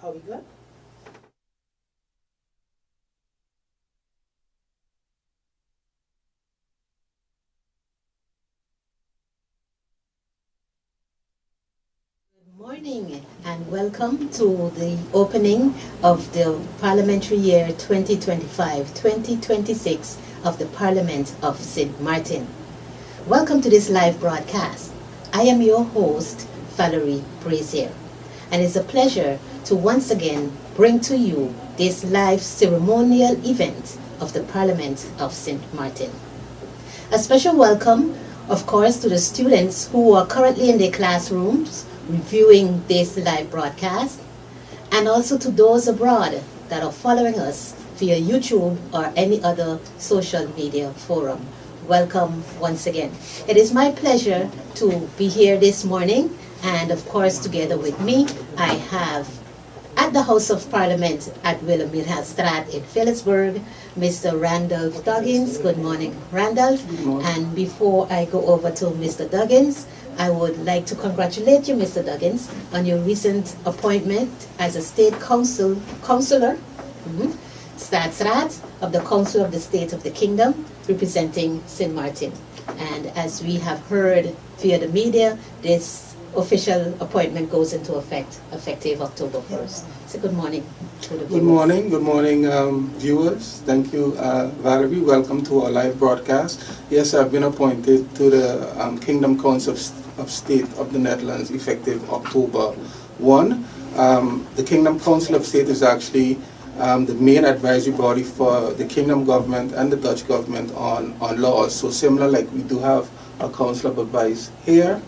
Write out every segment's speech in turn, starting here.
How we good? Good morning and welcome to the opening of the Parliamentary year 2025-2026 of the Parliament of St. Maarten. Welcome to this live broadcast. I am your host, Valerie Brazier, and it's a pleasure to once again bring to you this live ceremonial event of the Parliament of St. Maarten. A special welcome, of course, to the students who are currently in their classrooms reviewing this live broadcast, and also to those abroad that are following us via YouTube or any other social media forum. Welcome once again. It is my pleasure to be here this morning, and of course together with me I have at the House of Parliament at Wilhelminastraat in Phillipsburg, Mr. Randolph Duggins. Good morning, Randolph. Good morning. And before I go over to Mr. Duggins, I would like to congratulate you, Mr. Duggins, on your recent appointment as a State Councillor, Staatsraad of the Council of the State of the Kingdom, representing St. Maarten. And as we have heard via the media, this official appointment goes into effect effective October 1st. So good morning to the viewers. Good morning, viewers. Thank you, Valerie. Welcome to our live broadcast. Yes, I've been appointed to the Kingdom Council of State of the Netherlands effective October 1. The Kingdom Council of State is actually the main advisory body for the Kingdom government and the Dutch government on laws. So similar, like we do have a Council of Advice here,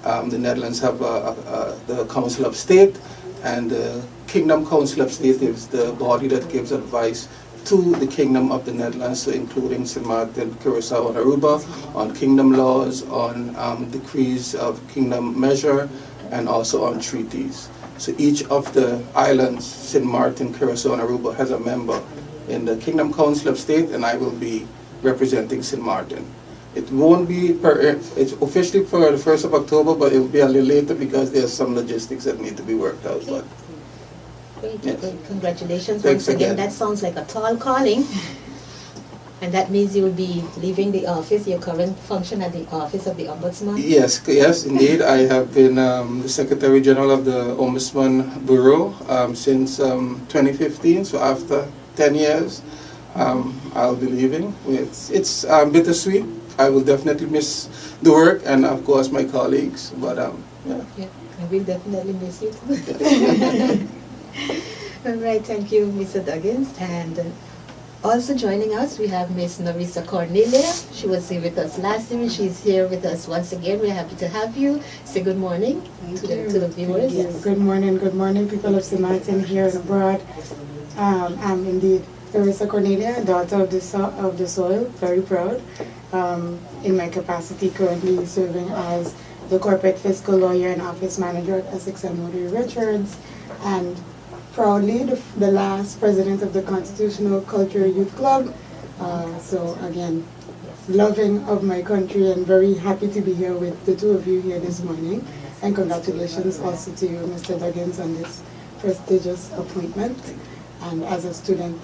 the Netherlands have the Council of State, and the Kingdom Council of State is the body that gives advice to the Kingdom of the Netherlands, so including St. Maarten, Curaçao, and Aruba, on Kingdom laws, on decrees of Kingdom measure, and also on treaties. So each of the islands, St. Maarten, Curaçao, and Aruba, has a member in the Kingdom Council of State, and I will be representing St. Maarten. It won't be it's officially for the 1st of October, but it will be a little later because there's some logistics that need to be worked out. But Great, yes. great. Congratulations Thanks once again. again. That sounds like a tall calling. And that means you will be leaving the office, your current function at the Office of the Ombudsman? Yes, indeed. I have been the Secretary General of the Ombudsman Bureau since 2015, so after 10 years, I'll be leaving. It's bittersweet. I will definitely miss the work and, of course, my colleagues, but yeah. Yeah, I will definitely miss you too. All right, thank you, Mr. Duggins. And also joining us, we have Miss Narissa Cornelia. She was here with us last year, and she's here with us once again. We're happy to have you. Say good morning to the viewers. Yes. Good morning, people of St. Maarten here and abroad. I'm indeed Narissa Cornelia, daughter of the soil, very proud. In my capacity currently serving as the corporate fiscal lawyer and office manager at Essex and Moody Richards, and proudly the last president of the Constitutional Culture Youth Club. So again, loving of my country and very happy to be here with the two of you here this morning. And congratulations also to you, Mr. Duggins, on this prestigious appointment. And as a student,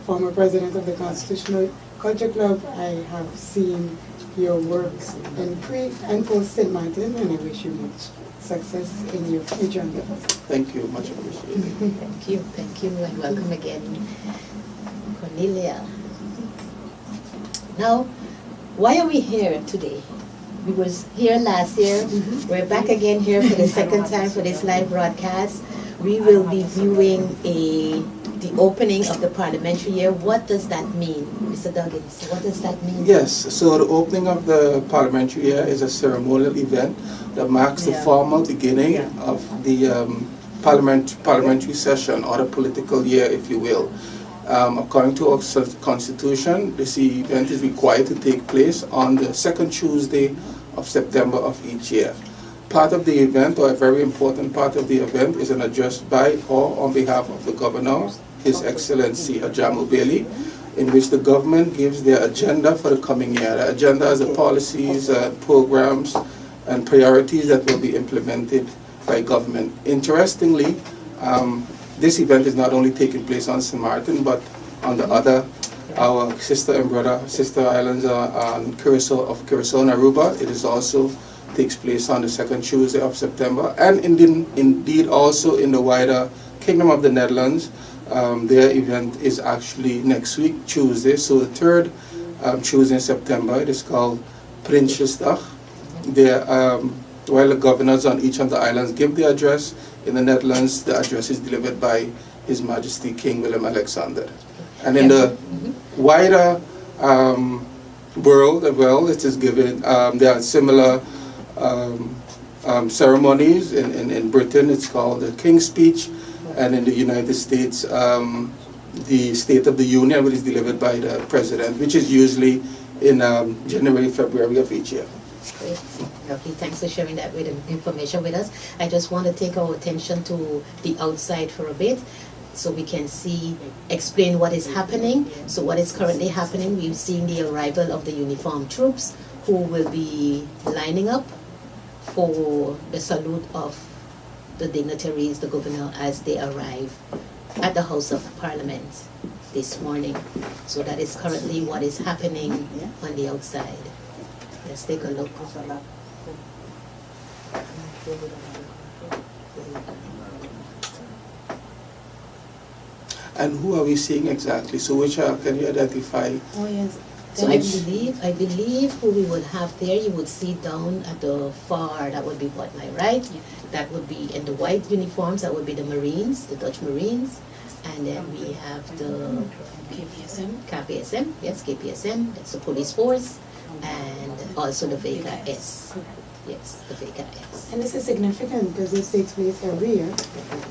former president of the Constitutional Culture Club, I have seen your works in pre and post St. Maarten, and I wish you much success in your future endeavors. Thank you, much appreciated. Thank you, and welcome again, Cornelia. Now, why are we here today? We was here last year. We're back again here for the second time for this live broadcast. We will be viewing the opening of the parliamentary year. What does that mean, Mr. Duggins? What does that mean? Yes, so the opening of the parliamentary year is a ceremonial event that marks the formal beginning of the parliamentary session, or the political year, if you will. According to our constitution, this event is required to take place on the second Tuesday of September of each year. Part of the event, or a very important part of the event, is an address by or on behalf of the Governor, His Excellency Ajamu Bailey, in which the government gives their agenda for the coming year. The agenda is the policies, programs, and priorities that will be implemented by government. Interestingly, this event is not only taking place on St. Maarten, but on the other, our sister islands on Curacao and Aruba. It is also takes place on the second Tuesday of September, and indeed also in the wider Kingdom of the Netherlands. Their event is actually next week, Tuesday, so the third Tuesday in September. It is called Prinsjesdag. While the governors on each of the islands give the address, in the Netherlands the address is delivered by His Majesty King Willem-Alexander. And in the wider world as well, it is given, there are similar ceremonies. In Britain it's called the King's Speech, and in the United States the State of the Union, which is delivered by the President, which is usually in January, February of each year. Great. Lovely. Thanks for sharing that information with us. I just want to take our attention to the outside for a bit, so we can explain what is happening. So what is currently happening, we've seen the arrival of the uniformed troops who will be lining up for the salute of the dignitaries, the governor, as they arrive at the House of Parliament this morning. So that is currently what is happening on the outside. Let's take a look. And who are we seeing exactly? So which can you identify? Oh yes. So I believe who we would have there, you would see down at the far, that would be what, my right? That would be in the white uniforms, that would be the Marines, the Dutch Marines. And then we have the KPSM, yes, KPSM, that's the police force, and also the Vega S. Yes, the Vega S. And this is significant because this takes place every year.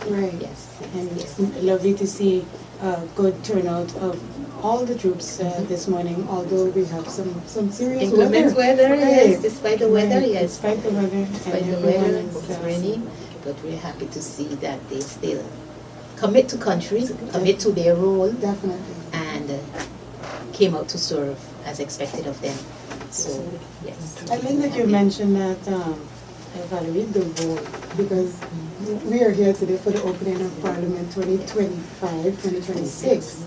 Right. Yes. And it's lovely to see a good turnout of all the troops this morning, although we have some serious inclement weather, right. yes, despite the weather, yes. Despite the weather. Despite the weather, it's raining, but we're happy to see that they still commit to country, commit to their role, Definitely. and came out to serve as expected of them. So, yes. I like that you mentioned that, Valerie, the vote, because we are here today for the opening of Parliament 2025-2026,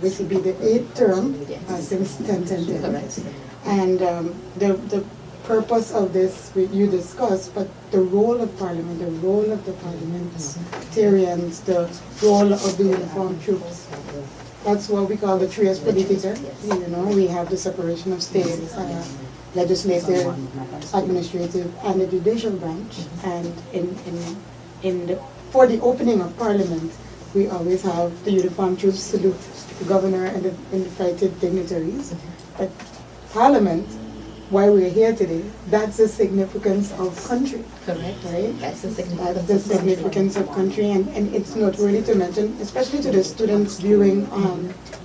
which will be the 8th term since 1010. Correct. And the purpose of this you discussed, but the role of Parliament, the role of the parliamentarians, the role of the uniformed troops. That's what we call the trias politica. You know, we have the separation of states, legislative, administrative, and the judicial branch. And for the opening of Parliament, we always have the uniformed troops salute the governor and the invited dignitaries. But Parliament, why we're here today, that's the significance of country. Correct. Right? That's the significance of country, and it's noteworthy to mention, especially to the students viewing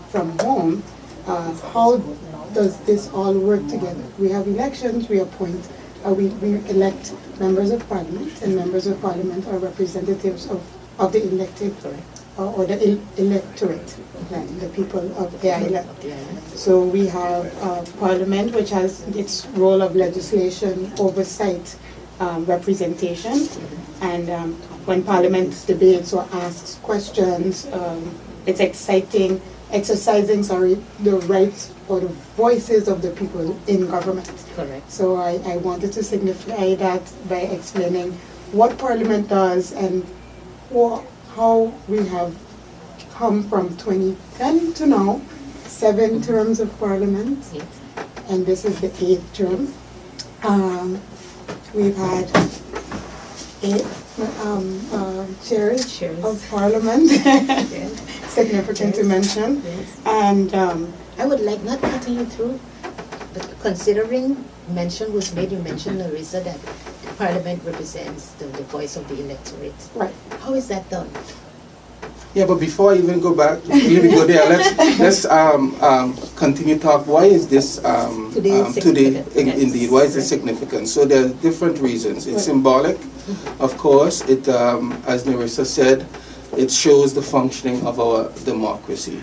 from home, how does this all work together? We have elections, we appoint, we elect members of Parliament, and members of Parliament are representatives of the elected, or the electorate, right, the people of the island. So we have Parliament, which has its role of legislation, oversight, representation, and when Parliament debates or asks questions, it's exercising the rights or the voices of the people in government. Correct. So I wanted to signify that by explaining what Parliament does and how we have come from 2010 to now, 7 terms of Parliament, Yes. and this is the 8th term. We've had 8 chairs of Parliament, significant to mention. Yes. And I would like, not cutting you through, but considering mention was made, you mentioned, Larissa, that Parliament represents the voice of the electorate. right. How is that done? Yeah, but before I even go back, even go there, let's continue talk. Why is this today indeed? Why is it significant? So there are different reasons. It's symbolic, of course. It, as Larissa said, it shows the functioning of our democracy,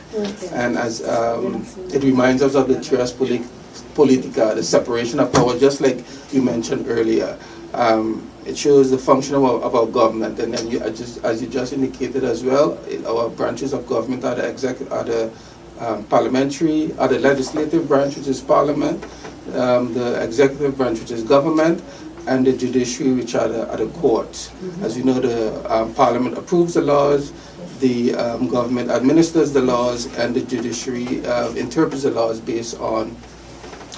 and as it reminds us of the trias politica, the separation of power, just like you mentioned earlier. It shows the function of our government, and then as you just indicated as well, our branches of government are the parliamentary, are the legislative branch, which is parliament, the executive branch, which is government, and the judiciary, which are the courts. As you know, the parliament approves the laws, the government administers the laws, and the judiciary interprets the laws based on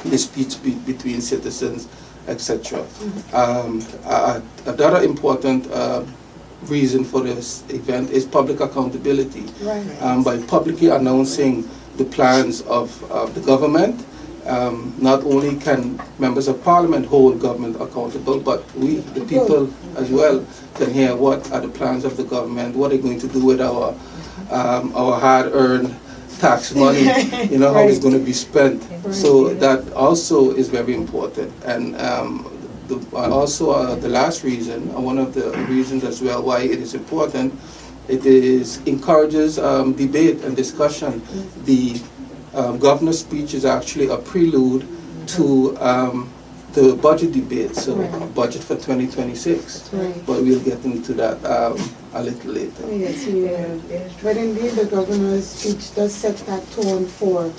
disputes between citizens, etc. Another important reason for this event is public accountability. Right. By publicly announcing the plans of the government, not only can members of parliament hold government accountable, but we, the people as well, can hear what are the plans of the government, what are they going to do with our hard-earned tax money, how it's going to be spent. So that also is very important. And the last reason, one of the reasons as well why it is important, it encourages debate and discussion. The governor's speech is actually a prelude to the budget debate, so budget for 2026. But we'll get into that a little later. Yes, but indeed the governor's speech does set that tone for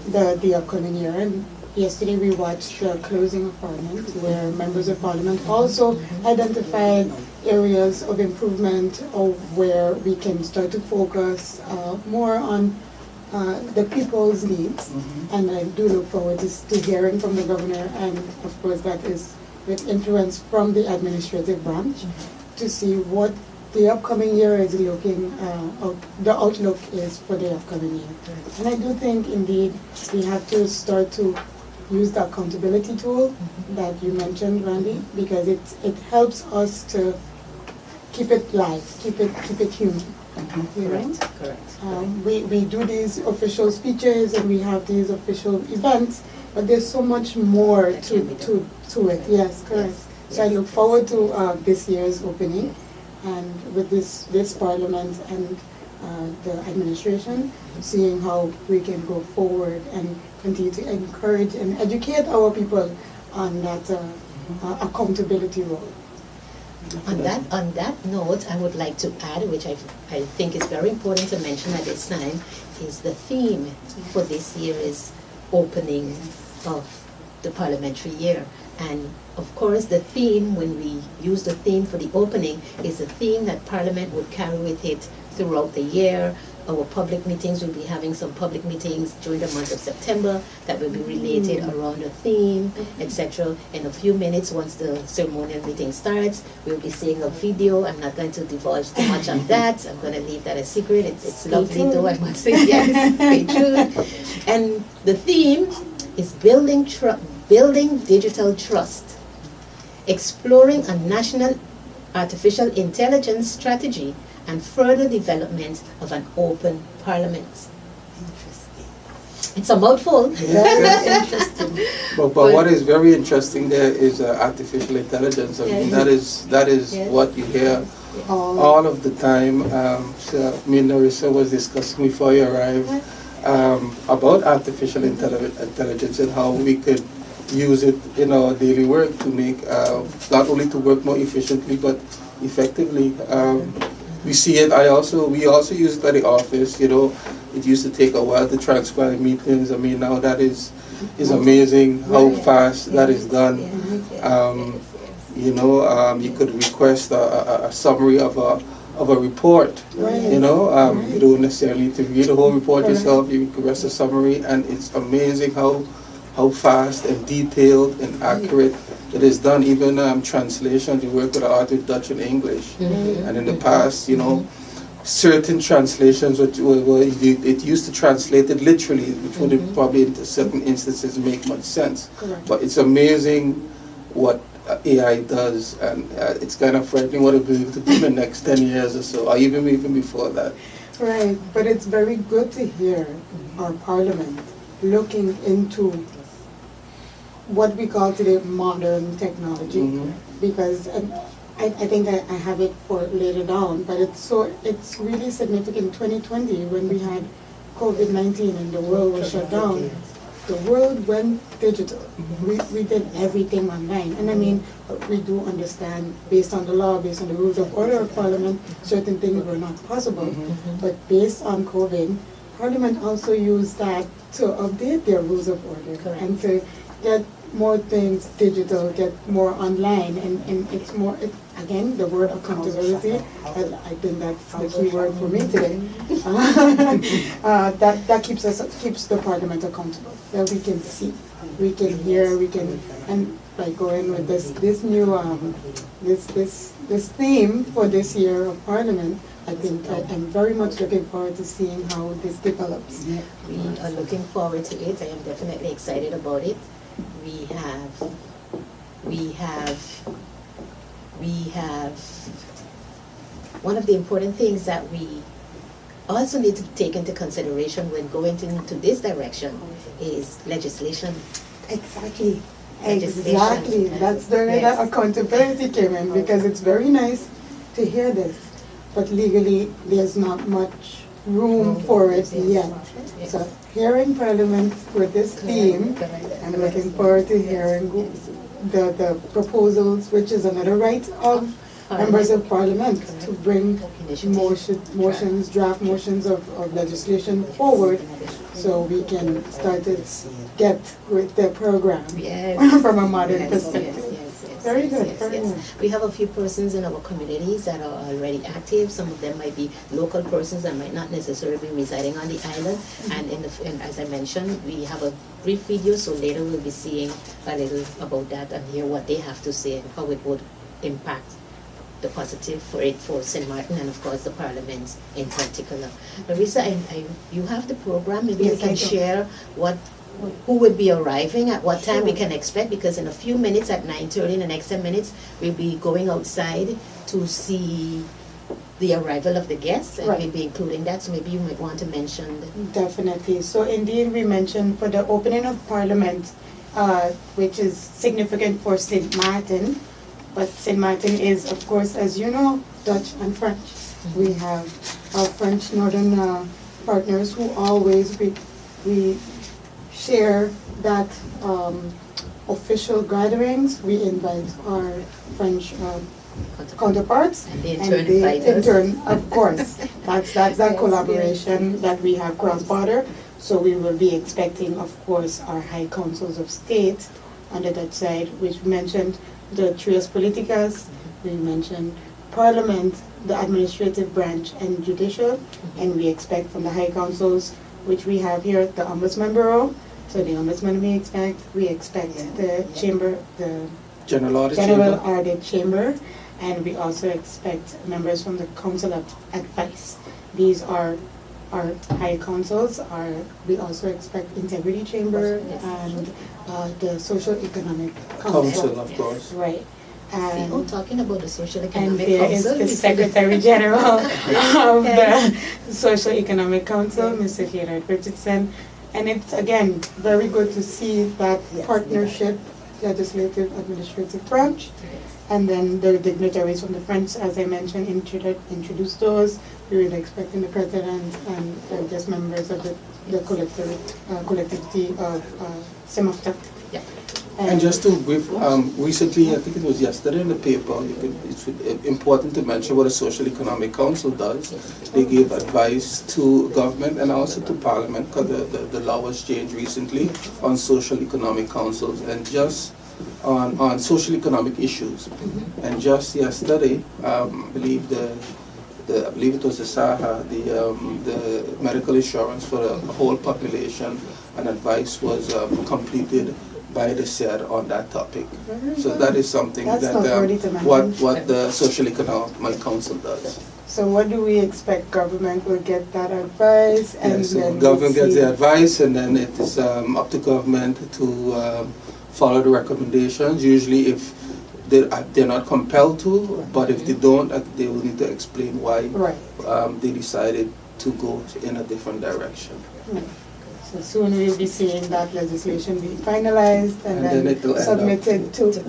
the upcoming year. And yesterday we watched the closing of Parliament, where members of Parliament also identified areas of improvement of where we can start to focus more on the people's needs. And I do look forward to hearing from the governor, and of course that is with influence from the administrative branch, to see what the upcoming year is looking, the outlook is for the upcoming year. And I do think indeed we have to start to use the accountability tool that you mentioned, Randy, because it helps us to keep it live, keep it human. Correct. We do these official speeches and we have these official events, but there's so much more to it. Yes, correct. Yes. So I look forward to this year's opening, and with this Parliament and the administration, seeing how we can go forward and continue to encourage and educate our people on that accountability role. On that note, I would like to add, which I think is very important to mention at this time, is the theme for this year's opening of the parliamentary year. And of course, the theme, when we use the theme for the opening, is a theme that Parliament would carry with it throughout the year. Our public meetings, will be having some public meetings during the month of September that will be related around the theme, etc. In a few minutes, once the ceremonial meeting starts, we'll be seeing a video. I'm not going to divulge too much on that. I'm going to leave that a secret. It's lovely though, I must say. Yes, stay tuned. And the theme is building digital trust, exploring a national artificial intelligence strategy, and further development of an open parliament. Interesting. It's a mouthful. Very interesting. But what is very interesting there is artificial intelligence. I mean, that is what you hear all of the time. So me and Larissa was discussing before you arrived about artificial intelligence and how we could use it in our daily work to make, not only to work more efficiently, but effectively. We see it. We also use it at the office. It used to take a while to transcribe meetings. I mean, now that is amazing how fast that is done. You could request a summary of a report. You don't necessarily need to read the whole report yourself. You request a summary, and it's amazing how fast and detailed and accurate it is done. Even translations, you work with the art with Dutch and English. And in the past, certain translations, it used to translate it literally, which would probably in certain instances make much sense. But it's amazing what AI does, and it's kind of frightening what it will be able to do in the next 10 years or so, or even before that. Right, but it's very good to hear our Parliament looking into what we call today modern technology, because I think I have it for later down, but it's really significant. 2020, when we had COVID-19 and the world was shut down, the world went digital. We did everything online. And I mean, we do understand, based on the law, based on the rules of order of Parliament, certain things were not possible. But based on COVID, Parliament also used that to update their rules of order. Correct. And to get more things digital, get more online, and it's more, again, the word accountability, I think that's the key word for me today. That keeps the Parliament accountable, that we can see, we can hear, we can, and by going with this new this theme for this year of Parliament, I think I'm very much looking forward to seeing how this develops. We are looking forward to it. I am definitely excited about it. We have one of the important things that we also need to take into consideration when going into this direction is legislation. Exactly. Legislation. Exactly. That's the way that accountability came in, because it's very nice to hear this, but legally there's not much room for it yet. So here in Parliament with this theme, I'm looking forward to hearing the proposals, which is another right of members of Parliament to bring motions, draft motions of legislation forward, so we can start to get with the program from a modern perspective. Very good, very good. We have a few persons in our communities that are already active. Some of them might be local persons that might not necessarily be residing on the island. And as I mentioned, we have a brief video, so later we'll be seeing a little about that and hear what they have to say and how it would impact the positive for St. Maarten and of course the Parliament in particular. Larissa, you have the program. Maybe you can share who would be arriving, at what time we can expect, because in a few minutes at 9:30, in the next 10 minutes, we'll be going outside to see the arrival of the guests, and we'll be including that, so maybe you might want to mention. Definitely. So indeed, we mentioned for the opening of Parliament, which is significant for St. Maarten, but St. Maarten is, of course, as you know, Dutch and French. We have our French northern partners who always, we share that official gatherings. We invite our French counterparts, and they in turn, of course, that's that collaboration that we have cross-border. So we will be expecting, of course, our high councils of state on the Dutch side, which mentioned the trias politicas, we mentioned Parliament, the administrative branch, and judicial, and we expect from the high councils, which we have here, the Ombudsman Bureau. So the Ombudsman we expect the chamber, the General Audit Chamber, and we also expect members from the Council of Advice. These are our high councils. We also expect Integrity Chamber and the Social Economic Council, of course. Right. Talking about the Social And Economic there is Council, the Secretary General of the Social Economic Council, Mr. Gerard Richardson. And it's, again, very good to see that partnership, legislative, administrative branch. And then the dignitaries from the French, as I mentioned, introduce those. We were expecting the President and just members of the collectivity of Saint-Martin. And just to brief, recently, I think it was yesterday in the paper, it's important to mention what a Social Economic Council does. They give advice to government and also to Parliament, because the law was changed recently on Social Economic Councils and just on social economic issues. And just yesterday, I believe it was the SAHA, the medical insurance for the whole population, and advice was completed by the SER on that topic. So that is something what the Social Economic Council does. So what do we expect? Government will get that advice, and so then government gets the advice, and then it is up to government to follow the recommendations. Usually, if they're not compelled to, but if they don't, they will need to explain why they decided to go in a different direction. So soon we'll be seeing that legislation being finalized and then it will end submitted to the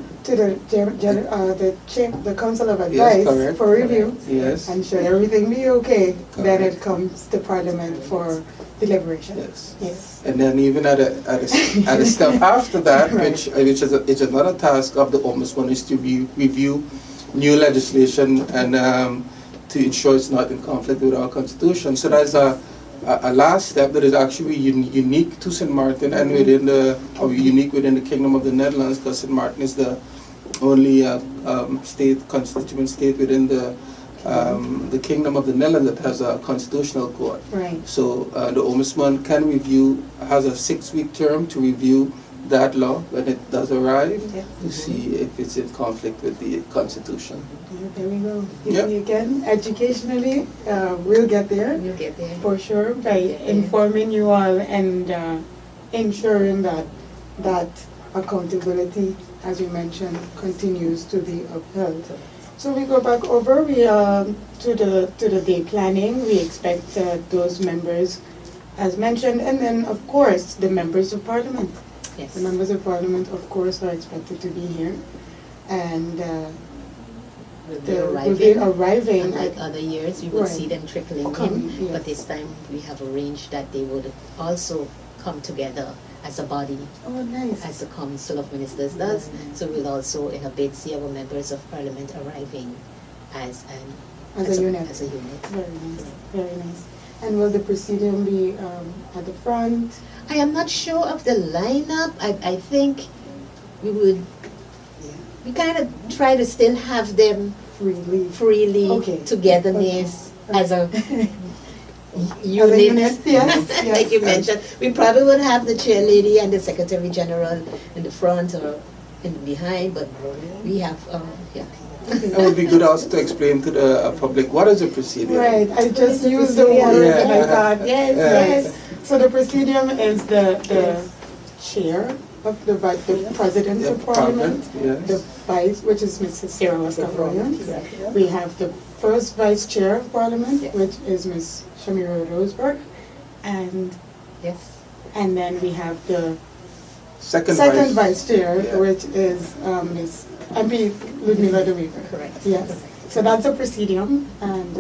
Council of Yes, Advice correct. for review. Yes. And should everything be okay, then Correct. it comes to Parliament for deliberation. Yes. Yes. And then even at a step after that, Right. which is another task of the Ombudsman, is to review new legislation and to ensure it's not in conflict with our constitution. So that's a last step that is actually unique to St. Maarten and unique within the Kingdom of the Netherlands, because St. Maarten is the only constituent state within the Kingdom of the Netherlands that has a constitutional court. Right. So the Ombudsman has a 6-week term to review that law when it does arrive, to see if it's in conflict with the Constitution. Yeah, there we go. Yep. Again, educationally, we'll get there. We'll get there. For sure, by informing you all and ensuring that accountability, as you mentioned, continues to be upheld. So we go back over to the day planning. We expect those members, as mentioned, and then of course the members of Parliament. Yes. The members of Parliament, of course, are expected to be here, and will be arriving. Unlike other years, we would Right. see them trickling Coming, in, yes. but this time we have arranged that they would also come together as a body, Oh, nice. as the Council of Ministers does. So we'll also, in a bit, see our members of Parliament arriving as As a unit. As a unit. Very nice. Very nice. And will the presidium be at the front? I am not sure of the lineup. I think we kind of try to still have them freely Okay. togetherness Okay. as a Unit, unit. yes, Like you yes. mentioned, we probably would have the chair lady and the secretary general in the front or in the behind, but we have It would be good also to explain to the public what is a presidium. Right, I just used the word Yeah. and I thought, Yes, yes. So the presidium is the chair of the president Yeah, of Parliament, yes. the vice, which is Mrs. Sarah Wascafroyan. We have the first vice chair of Parliament, Yes. which is Ms. Shamira Roseberg, and yes. then we have the Second vice chair, Yeah. which is Ms. MP Ludmila De Weaver. Correct. Yes. So that's a presidium, and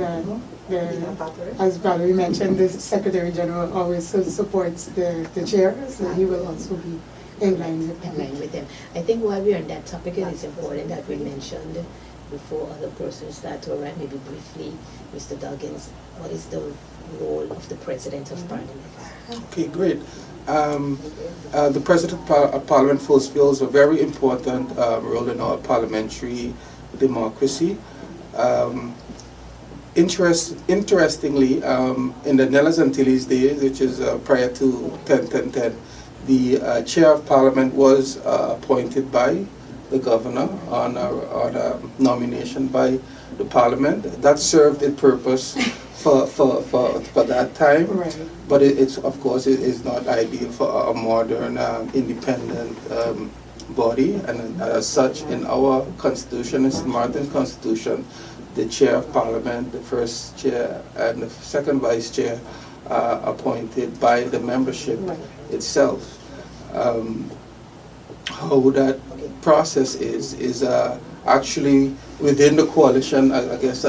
as Valerie mentioned, the Secretary General always supports the chair, so he will also be in line with In them. line with them. I think while we're on that topic, it is important that we mentioned before other persons start to arrive, maybe briefly, Mr. Duggins, what is the role of the President of Parliament? Okay, great. The President of Parliament fulfills a very important role in our parliamentary democracy. Interestingly, in the Nellis Antilles days, which is prior to 10-10-10, the Chair of Parliament was appointed by the Governor on a nomination by the Parliament. That served its purpose for that time. Right. But it's of course it is not ideal for a modern independent body, and as such, in our constitution, in St. Martin's constitution, the chair of Parliament, the first chair, and the second vice chair are appointed by the membership itself. How that process is actually within the coalition. I guess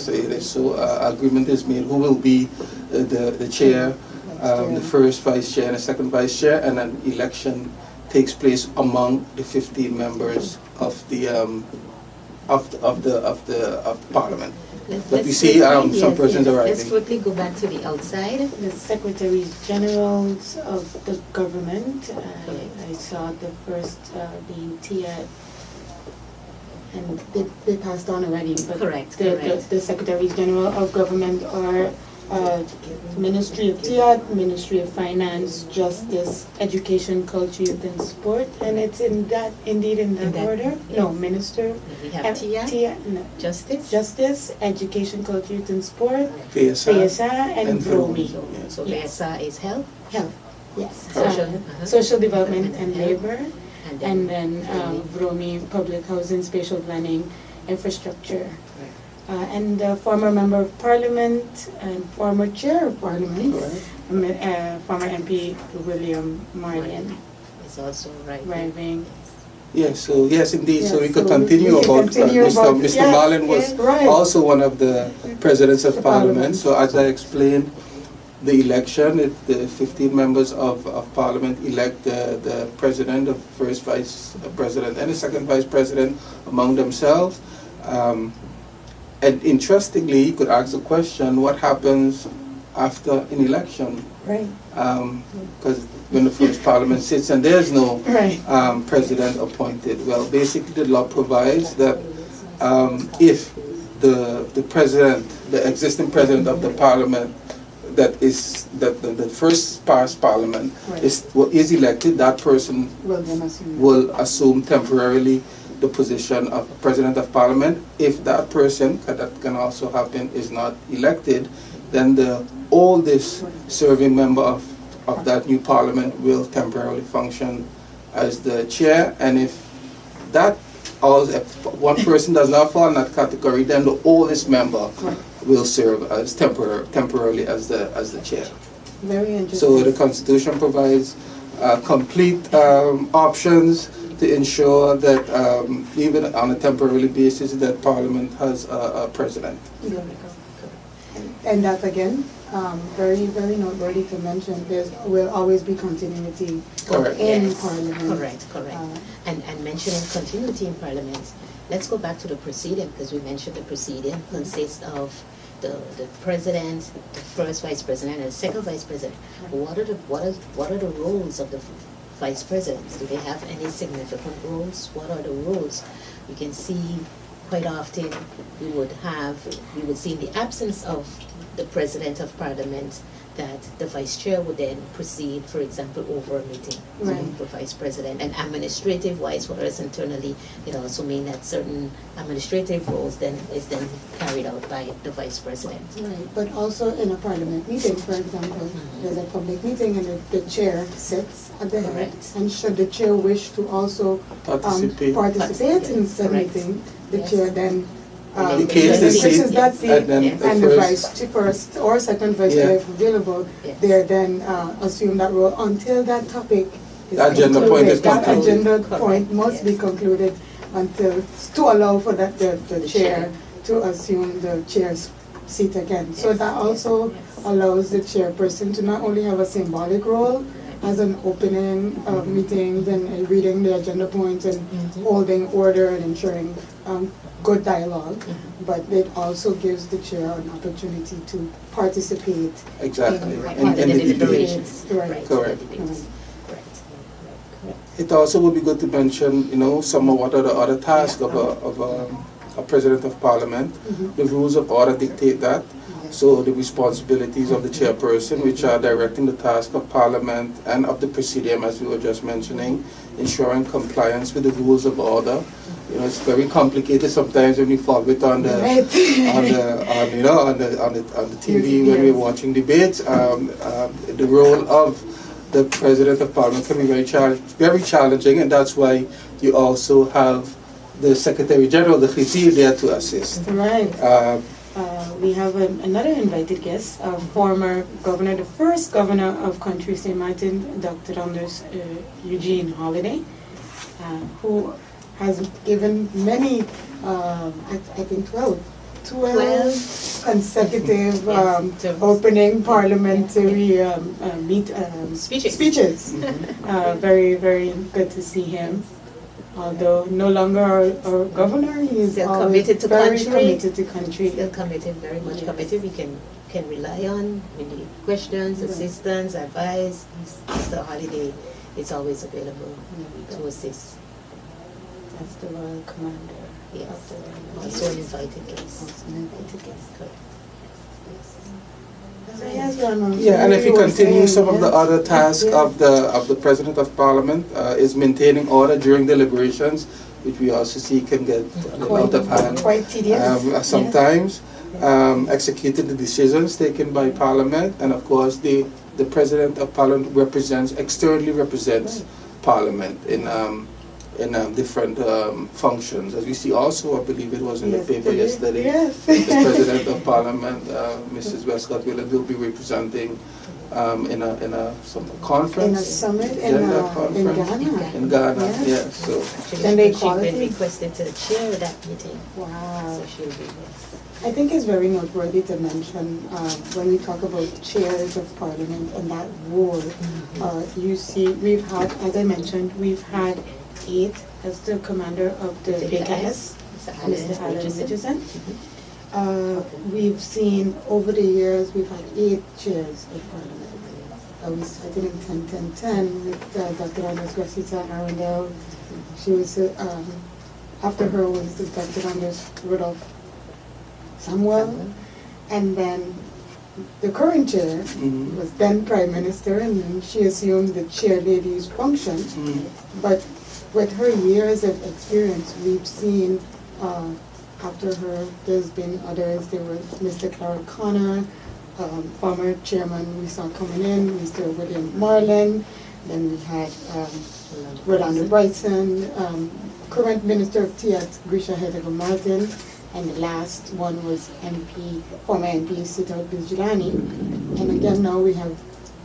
it is so. Agreement is made who will be the chair, the first vice chair, and the second vice chair, and an election takes place among the 15 members of the Parliament. But we see some persons arriving. Let's quickly go back to the outside. The Secretaries Generals of the government. I saw the first being Tia, and they passed on already. But Correct. The Secretaries General of Government are Ministry of TIAD, Ministry of Finance, Justice, Education, Culture, Youth and Sport, and it's indeed in that order. No, Minister. We have TIA, no. Justice, Education, Culture, Youth and Sport, PSA, and VROMI. So Yes. PSA is health. Health, yes. Social, Social Development and Health. Labor, and then VROMI, Public Housing, Spatial Planning, Infrastructure. and former Member of Parliament and former Chair of Parliament, former MP William Maarten. It's also right. Wing. Yes, so yes, indeed. Yes, so we could so continue we can about continue about- Mr. yes, Maarten was yes, right. also one of the presidents of The Parliament. Parliament. So as I explained, the election, the 15 members of Parliament elect the president, the first vice president, and the second vice president among themselves. And interestingly, you could ask the question, what happens after an election? Right. Because when the first Parliament sits and there's no Right. president appointed. Well, basically the law provides that if the president, the existing president of the Parliament, the first past Parliament Right. is elected, that person Well, then assume. will assume temporarily the position of President of Parliament. If that person, that can also happen, is not elected, then the oldest serving member of that new Parliament will temporarily function as the chair. And if one person does not fall in that category, then the oldest member Right. will serve as temporarily as the chair. Very interesting. So the Constitution provides complete options to ensure that even on a temporary basis that Parliament has a president. Yeah. And that again, very, very noteworthy to mention, there will always be continuity Correct. in Yes. Parliament. Correct. And mentioning continuity in Parliament, let's go back to the Presidium, because we mentioned the Presidium consists of the President, the first Vice President, and the second Vice President. What are the roles of the Vice Presidents? Do they have any significant roles? What are the roles? You can see quite often we would see in the absence of the President of Parliament that the Vice Chair would then proceed, for example, over a meeting. Right. So the Vice President, and administrative-wise, for us internally, it also means that certain administrative roles is then carried out by the Vice President. Right, but also in a Parliament meeting, for example, there's a public meeting and the chair sits at the head. Correct. And should the chair wish to also participate in said Correct. meeting, the Yes. chair then Vacates the seat, relinquishes that seat, and then Yes. and the first or second vice chair, Yeah. if available, Yes. they then assume that role until that topic is The agenda concluded. point is That concluded. agenda Correct. point must be Yes. concluded until, to allow for that the The chair chair. to assume the chair's seat again. So Yes. that also allows the chairperson to not only have a symbolic role as an opening meetings and reading the agenda points and holding order and ensuring good dialogue, but it also gives the chair an opportunity to participate Exactly. in In the debate. deliberations. Right. Correct. in the debates. Right. Correct. It also would be good to mention, some of what are the other tasks of a President of Parliament. Mhm. The rules of order dictate that. So the responsibilities of the chairperson, which are directing the task of Parliament and of the Presidium, as we were just mentioning, ensuring compliance with the rules of order. It's very complicated sometimes when we follow it on the Right. on the TV when we're watching debates. The role of the President of Parliament can be very challenging, and that's why you also have the Secretary General, the Khizir, there to assist. Right. We have another invited guest, former governor, the first governor of country St. Maarten, Dr. Anders Eugene Holiday, who has given many, I think 12 consecutive opening parliamentary speeches. Very, very good to see him. Although no longer our governor, he is Still always committed to very country. committed to country. Still committed, very much Yes. committed. We can rely on. We need questions, Right. assistance, advice. Mr. Holiday is always available to assist. That's the royal commander. Yes. of the Royal Also Navy. an invited guest. Also an invited guest. Correct. So yes, Ronald, Yeah, and if you were continue, saying, some of the yes, other tasks yes, of the President of Parliament is maintaining order during deliberations, which we also see can get a little out of hand quite tedious. sometimes. Executing the decisions taken by Parliament, and of course the President of Parliament externally represents Parliament in in different functions. As we see also, I believe it was in the paper yesterday, Yes. the President of Parliament, Mrs. Westcott Willard, will be representing in a some conference. In a summit gender in conference Ghana. In Ghana, Yes. yes. So Actually, Gender she's been equality. requested to chair that meeting, Wow. so she'll be yes. I think it's very noteworthy to mention when we talk about chairs of parliament and that role. You see, we've had, as I mentioned, we've had 8 as the commander of the BKS, Mr. Alan Richardson. We've seen over the years, we've had 8 chairs of parliament. We started in 10-10-10 with Dr. Anders Gracita Arundel. She was, after her was Dr. Anders Rudolph Samuel, and then the current chair was then Prime Minister, and then she assumed the chair lady's function. But with her years of experience, we've seen after her, there's been others. There was Mr. Clark Connor, former chairman we saw coming in, Mr. William Marlin, then we had Rolando Bryson, current Minister of TS, Grisha Hedega Maarten, and the last one was former MP Siddharth Bijlani. And again, now we have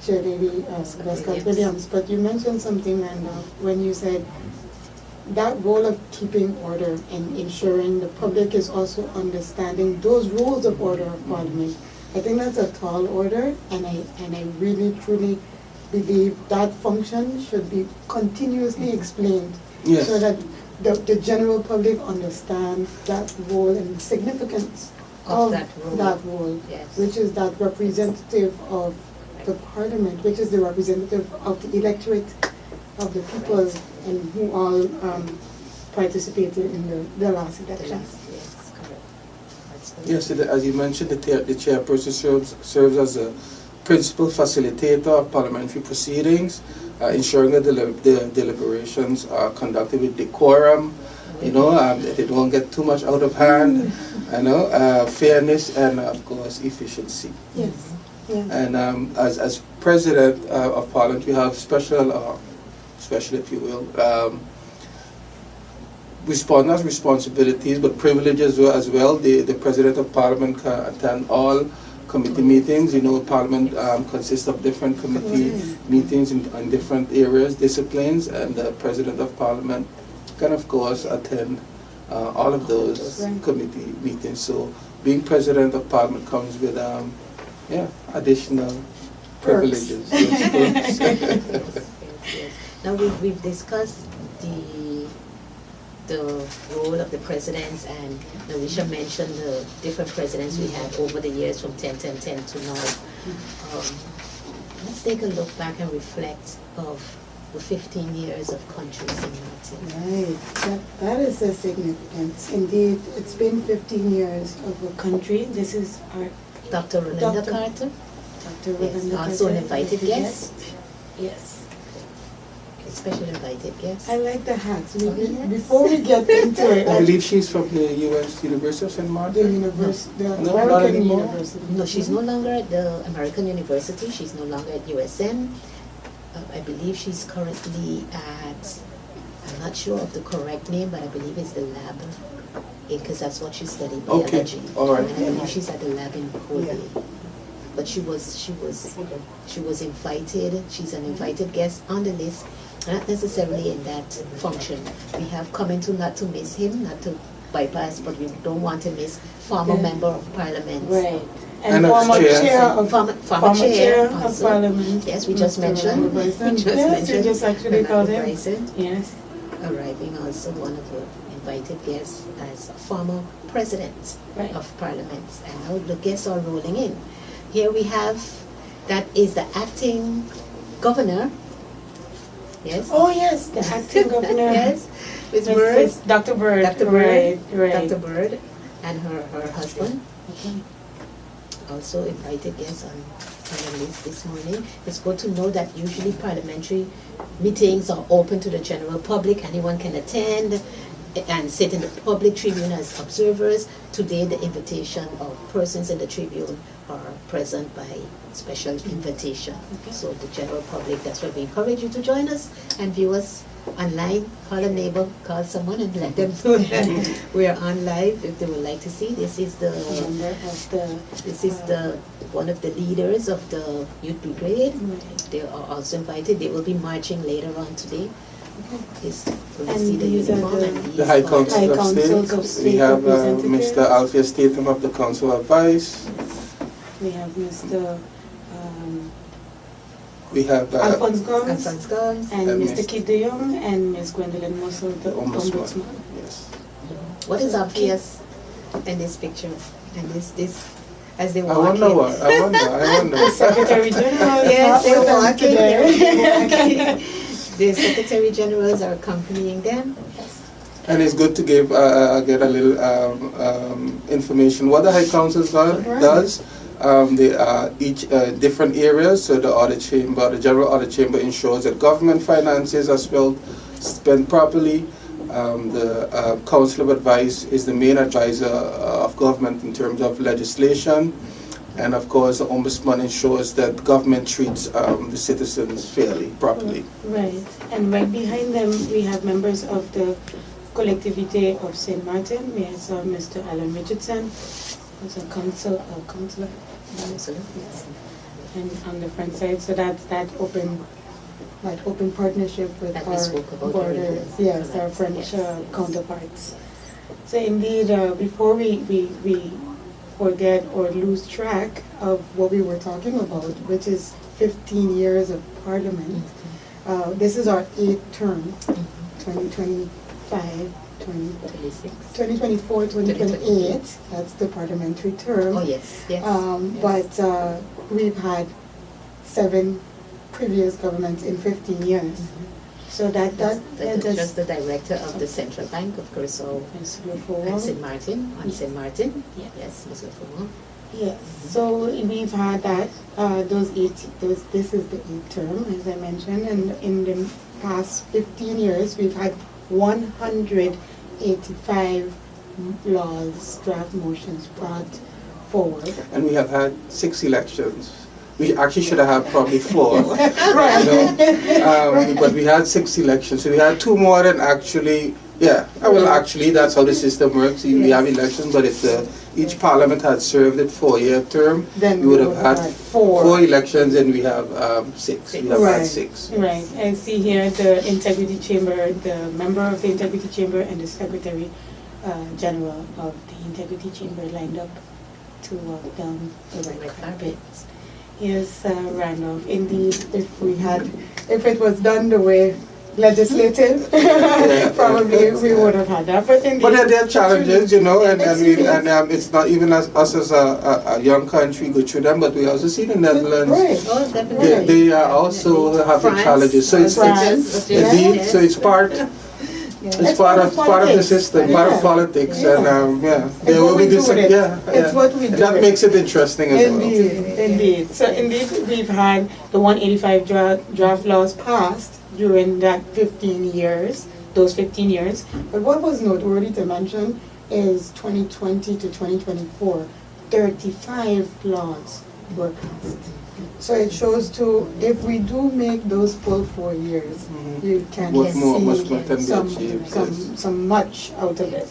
Chair Lady Westcott Williams. But you mentioned something, Randolph, when you said that role of keeping order and ensuring the public is also understanding those rules of order of Parliament. I think that's a tall order, and I really truly believe that function should be continuously explained, yes. so that the general public understands that role and significance of that role, Yes. which is that representative of the Parliament, which is the representative of the electorate, of the people, and who all participated in the last election. Yes, correct. That's correct. Yes, as you mentioned, the chairperson serves as a principal facilitator of parliamentary proceedings, ensuring that the deliberations are conducted with decorum, that they don't get too much out of hand, fairness, and of course efficiency. Yes. Yes. And as president of parliament, we have special, if you will, not responsibilities but privileges as well. The president of parliament can attend all committee meetings. Parliament consists of different committee meetings in different areas, disciplines, and the president of parliament can of course attend all of those committee meetings. So being president of parliament comes with additional privileges. Yes, Yes. Now we've discussed the role of the presidents, and Narisha mentioned the different presidents we had over the years from 10-10-10 to now. Let's take a look back and reflect of the 15 years of country St. Maarten. Right, that is the significance. Indeed, it's been 15 years of a country. This is our Dr. Rolinda Carter, Dr. yes, Rolinda also an Carter, invited guest. Yes. A special invited guest. I like the hats. Yes. Before we get into it, I believe she's from the U.S. University of St. the Martin. university, the No, not American anymore. University. No, she's no longer at the American University. She's no longer at USM. I believe she's currently at, I'm not sure of the correct name, but I believe it's the lab, because that's what she studied, biology. Okay, all right. And I believe she's at the lab in Kobe. But she was invited. She's an invited guest on the list, not necessarily in that function. We have come into not to miss him, not to bypass, but we don't want to miss former member of parliament. Right. And former chair. chair of Former chair of also. parliament. Yes, we just Mr. mentioned. Rolando Bryson. We just Yes, mentioned. we just actually called him. Bryson, Yes. arriving also one of the invited guests as a former president Right. of parliament. And now the guests are rolling in. Here we have, that is the acting governor. Yes. Oh yes, the acting governor. Yes. Ms. Yes, Bird. yes, Dr. Bird. Dr. Bird. Right. Dr. Bird and her husband. Okay. Also invited guests on the list this morning. It's good to know that usually parliamentary meetings are open to the general public. Anyone can attend and sit in the public tribune as observers. Today the invitation of persons in the tribune are present by special invitation. Okay. So the general public, that's why we encourage you to join us and view us online, call a neighbor, call someone and let them know that we are on live if they would like to see. This is the one of the leaders of the youth brigade. They are also invited. They will be marching later on today. This, And see the these are uniform and the these The High are- Council of State. We have Mr. Alpheus Statham of the Council of Vice. We have Mr. We have Alphonse Gomes Alphonse Gomes. and And Mr. Miss- Kid de Jong and Ms. Gwendolyn Mossel, the Ombudsman. Ombudsman. Yes. What is obvious in this picture? And this as they I walk wonder in. what. I wonder. Secretary General. Yes, they're with them walking. today. The Secretary Generals are accompanying them. And it's good to give get a little information what the High Council does. They are each different areas. So the audit chamber, the general audit chamber, ensures that government finances are spent properly. The Council of Advice is the main advisor of government in terms of legislation. And of course, the Ombudsman ensures that government treats the citizens fairly, properly. Right. And right behind them, we have members of the Collectivité of St. Maarten. We have Mr. Alan Richardson, who's a councillor. Yes. And on the front side, so that's that open partnership with That we spoke about borders, earlier. yes, So our that's- French yes. counterparts. So indeed, before we forget or lose track of what we were talking about, which is 15 years of Parliament, this is our 8th term, 2025, 26. 2024, 2028, that's the parliamentary term. Oh yes, yes. Yes. But we've had 7 previous governments in 15 years. So that just the director of the Central Bank of Curacao is and St. Martin, on Yes. St. Martin. Yeah. Yes, Ms. Lafomo. Yes, so we've had that, this is the 8th term, as I mentioned, and in the past 15 years, we've had 185 laws, draft motions brought forward. And we have had 6 elections. We actually should have had probably 4. Right. But we had 6 elections. So we had 2 more than actually, actually that's how the system works. We have elections, but if each parliament had served a 4-year term, Then we would have had 4. 4 elections and we have 6. We have had 6. Right, I see here the Integrity Chamber, the member of the Integrity Chamber and the Secretary General of the Integrity Chamber lined up to walk down the red carpet. Yes, Randolph, indeed, if it was done the way legislative, probably we would have had that. But there are challenges, and it's not even us as a young country go through them, but we also see the Netherlands. Right. Oh, definitely. They are also having France, challenges. So it's France, indeed. yes. So it's part. It's part of the system, part of politics, and there will be this. It's what we do. That makes it interesting as well. Indeed. So indeed, we've had the 185 draft laws passed during that 15 years, those 15 years. But what was noteworthy to mention is 2020 to 2024, 35 laws were passed. So it shows too, if we do make those full 4 years, you can Much more see can be achieved, some much out of it.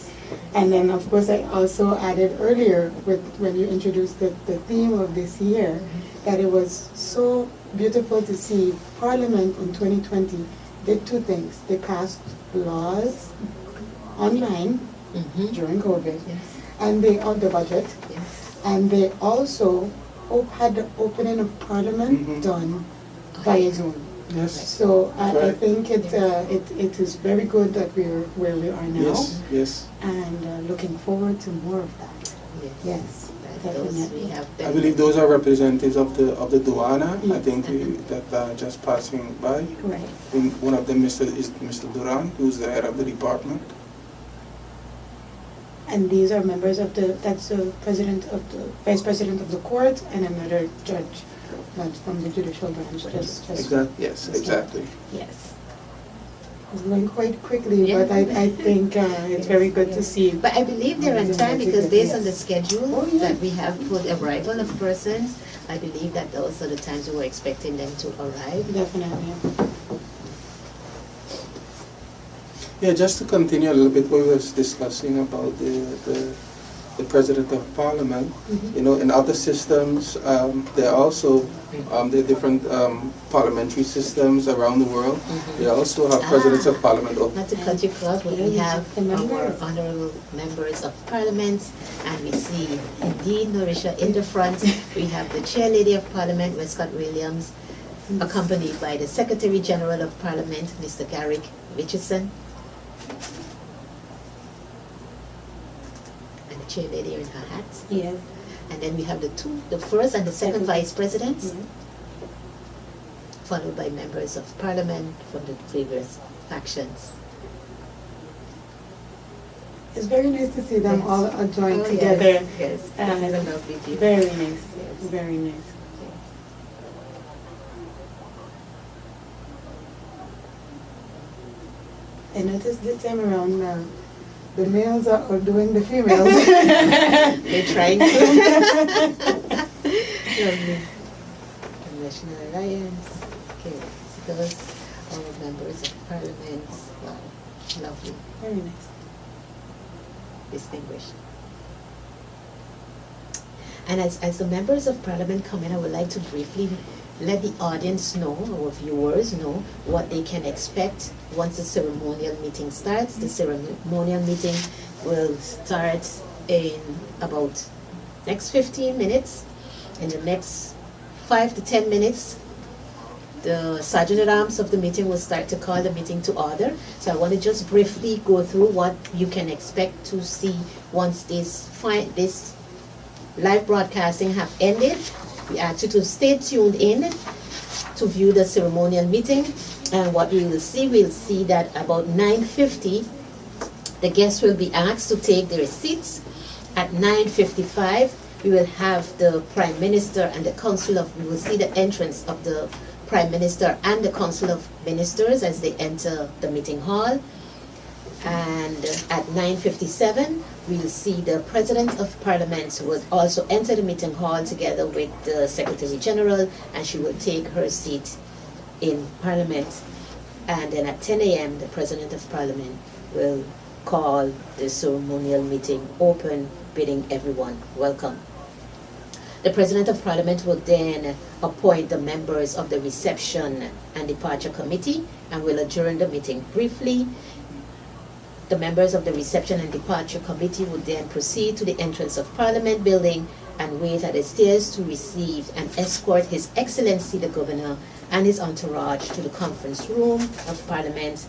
And then of course I also added earlier when you introduced the theme of this year, that it was so beautiful to see Parliament in 2020 did 2 things. They passed laws online during COVID, and they on the budget, and they also had the opening of Parliament done via Zoom. Yes. So I think it is very good that we're where we are now. Yes. And looking forward to more of that. Yes, definitely. I believe those are representatives of the Duana. I Yes. think that are just passing by. Right. And one of them is Mr. Duran, who's the head of the department. And these are members of that's the vice president of the court and another judge from the judicial branch. Exactly. Yes. It's going quite quickly, but I think it's very good to see. But I believe they're on time because based on the schedule that we have for the arrival of persons, I believe that those are the times we were expecting them to arrive. Definitely. Yeah, just to continue a little bit what we was discussing about the President of Parliament. You know, in other systems, there are also there are different parliamentary systems around the world. They also have Presidents of Parliament. Not to cut you off, but we have the members. our honorable members of Parliament, and we see indeed Norisha in the front. We have the Chair Lady of Parliament, Westcott Williams, accompanied by the Secretary General of Parliament, Mr. Garrick Richardson. And the Chair Lady in her hat. Yes. And then we have the first and the second Vice Presidents, followed by members of Parliament from the various factions. It's very nice to see them all joined Oh, together. yes, yes. And This is a lovely view. very nice. Yes. Very nice. I noticed this time around the males are outdoing the females. They're trying to. Lovely. The National Alliance. Okay, so those are members of Parliament. Wow, lovely, Very nice. distinguished. And as the members of Parliament come in, I would like to briefly let the audience know, our viewers know, what they can expect once the ceremonial meeting starts. The ceremonial meeting will start in about next 15 minutes. In the next 5 to 10 minutes, the Sergeant at Arms of the meeting will start to call the meeting to order. So I want to just briefly go through what you can expect to see once this live broadcasting have ended. We ask you to stay tuned in to view the ceremonial meeting, and what we'll see that about 9:50 the guests will be asked to take their seats. At 9:55 we will have the Prime Minister and the we will see the entrance of the Prime Minister and the Council of Ministers as they enter the meeting hall. And at 9:57, we'll see the President of Parliament will also enter the meeting hall together with the Secretary General, and she will take her seat in Parliament. And then at 10 a.m., the President of Parliament will call the ceremonial meeting open, bidding everyone welcome. The President of Parliament will then appoint the members of the Reception and Departure Committee and will adjourn the meeting briefly. The members of the Reception and Departure Committee would then proceed to the entrance of Parliament building and wait at the stairs to receive and escort His Excellency the Governor and his entourage to the conference room of Parliament.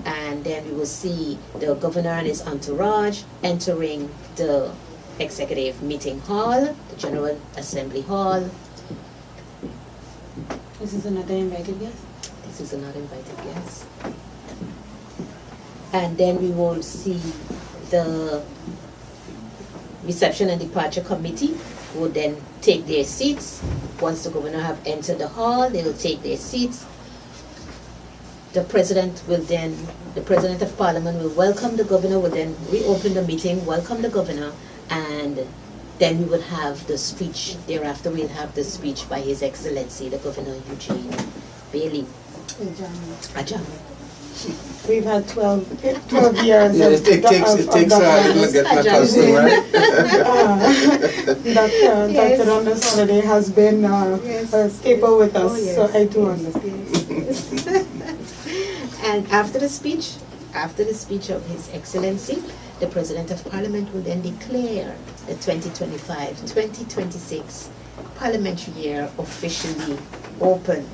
And then we will see the Governor and his entourage entering the Executive Meeting Hall, the General Assembly Hall. This is another invited guest? This is another invited guest. And then we will see the Reception and Departure Committee will then take their seats. Once the Governor have entered the hall, they will take their seats. The President of Parliament will welcome the Governor, will then reopen the meeting, welcome the Governor, and then we will have the speech. Thereafter we'll have the speech by His Excellency, the Governor Eugene Bailey. Ajam. We've had 12 years. Yeah, it takes a little getting accustomed, right? Dr. Ronda's holiday has been a staple with us, Oh, yes. so I do understand. And after the speech of His Excellency, the President of Parliament will then declare the 2025-2026 parliamentary year officially open.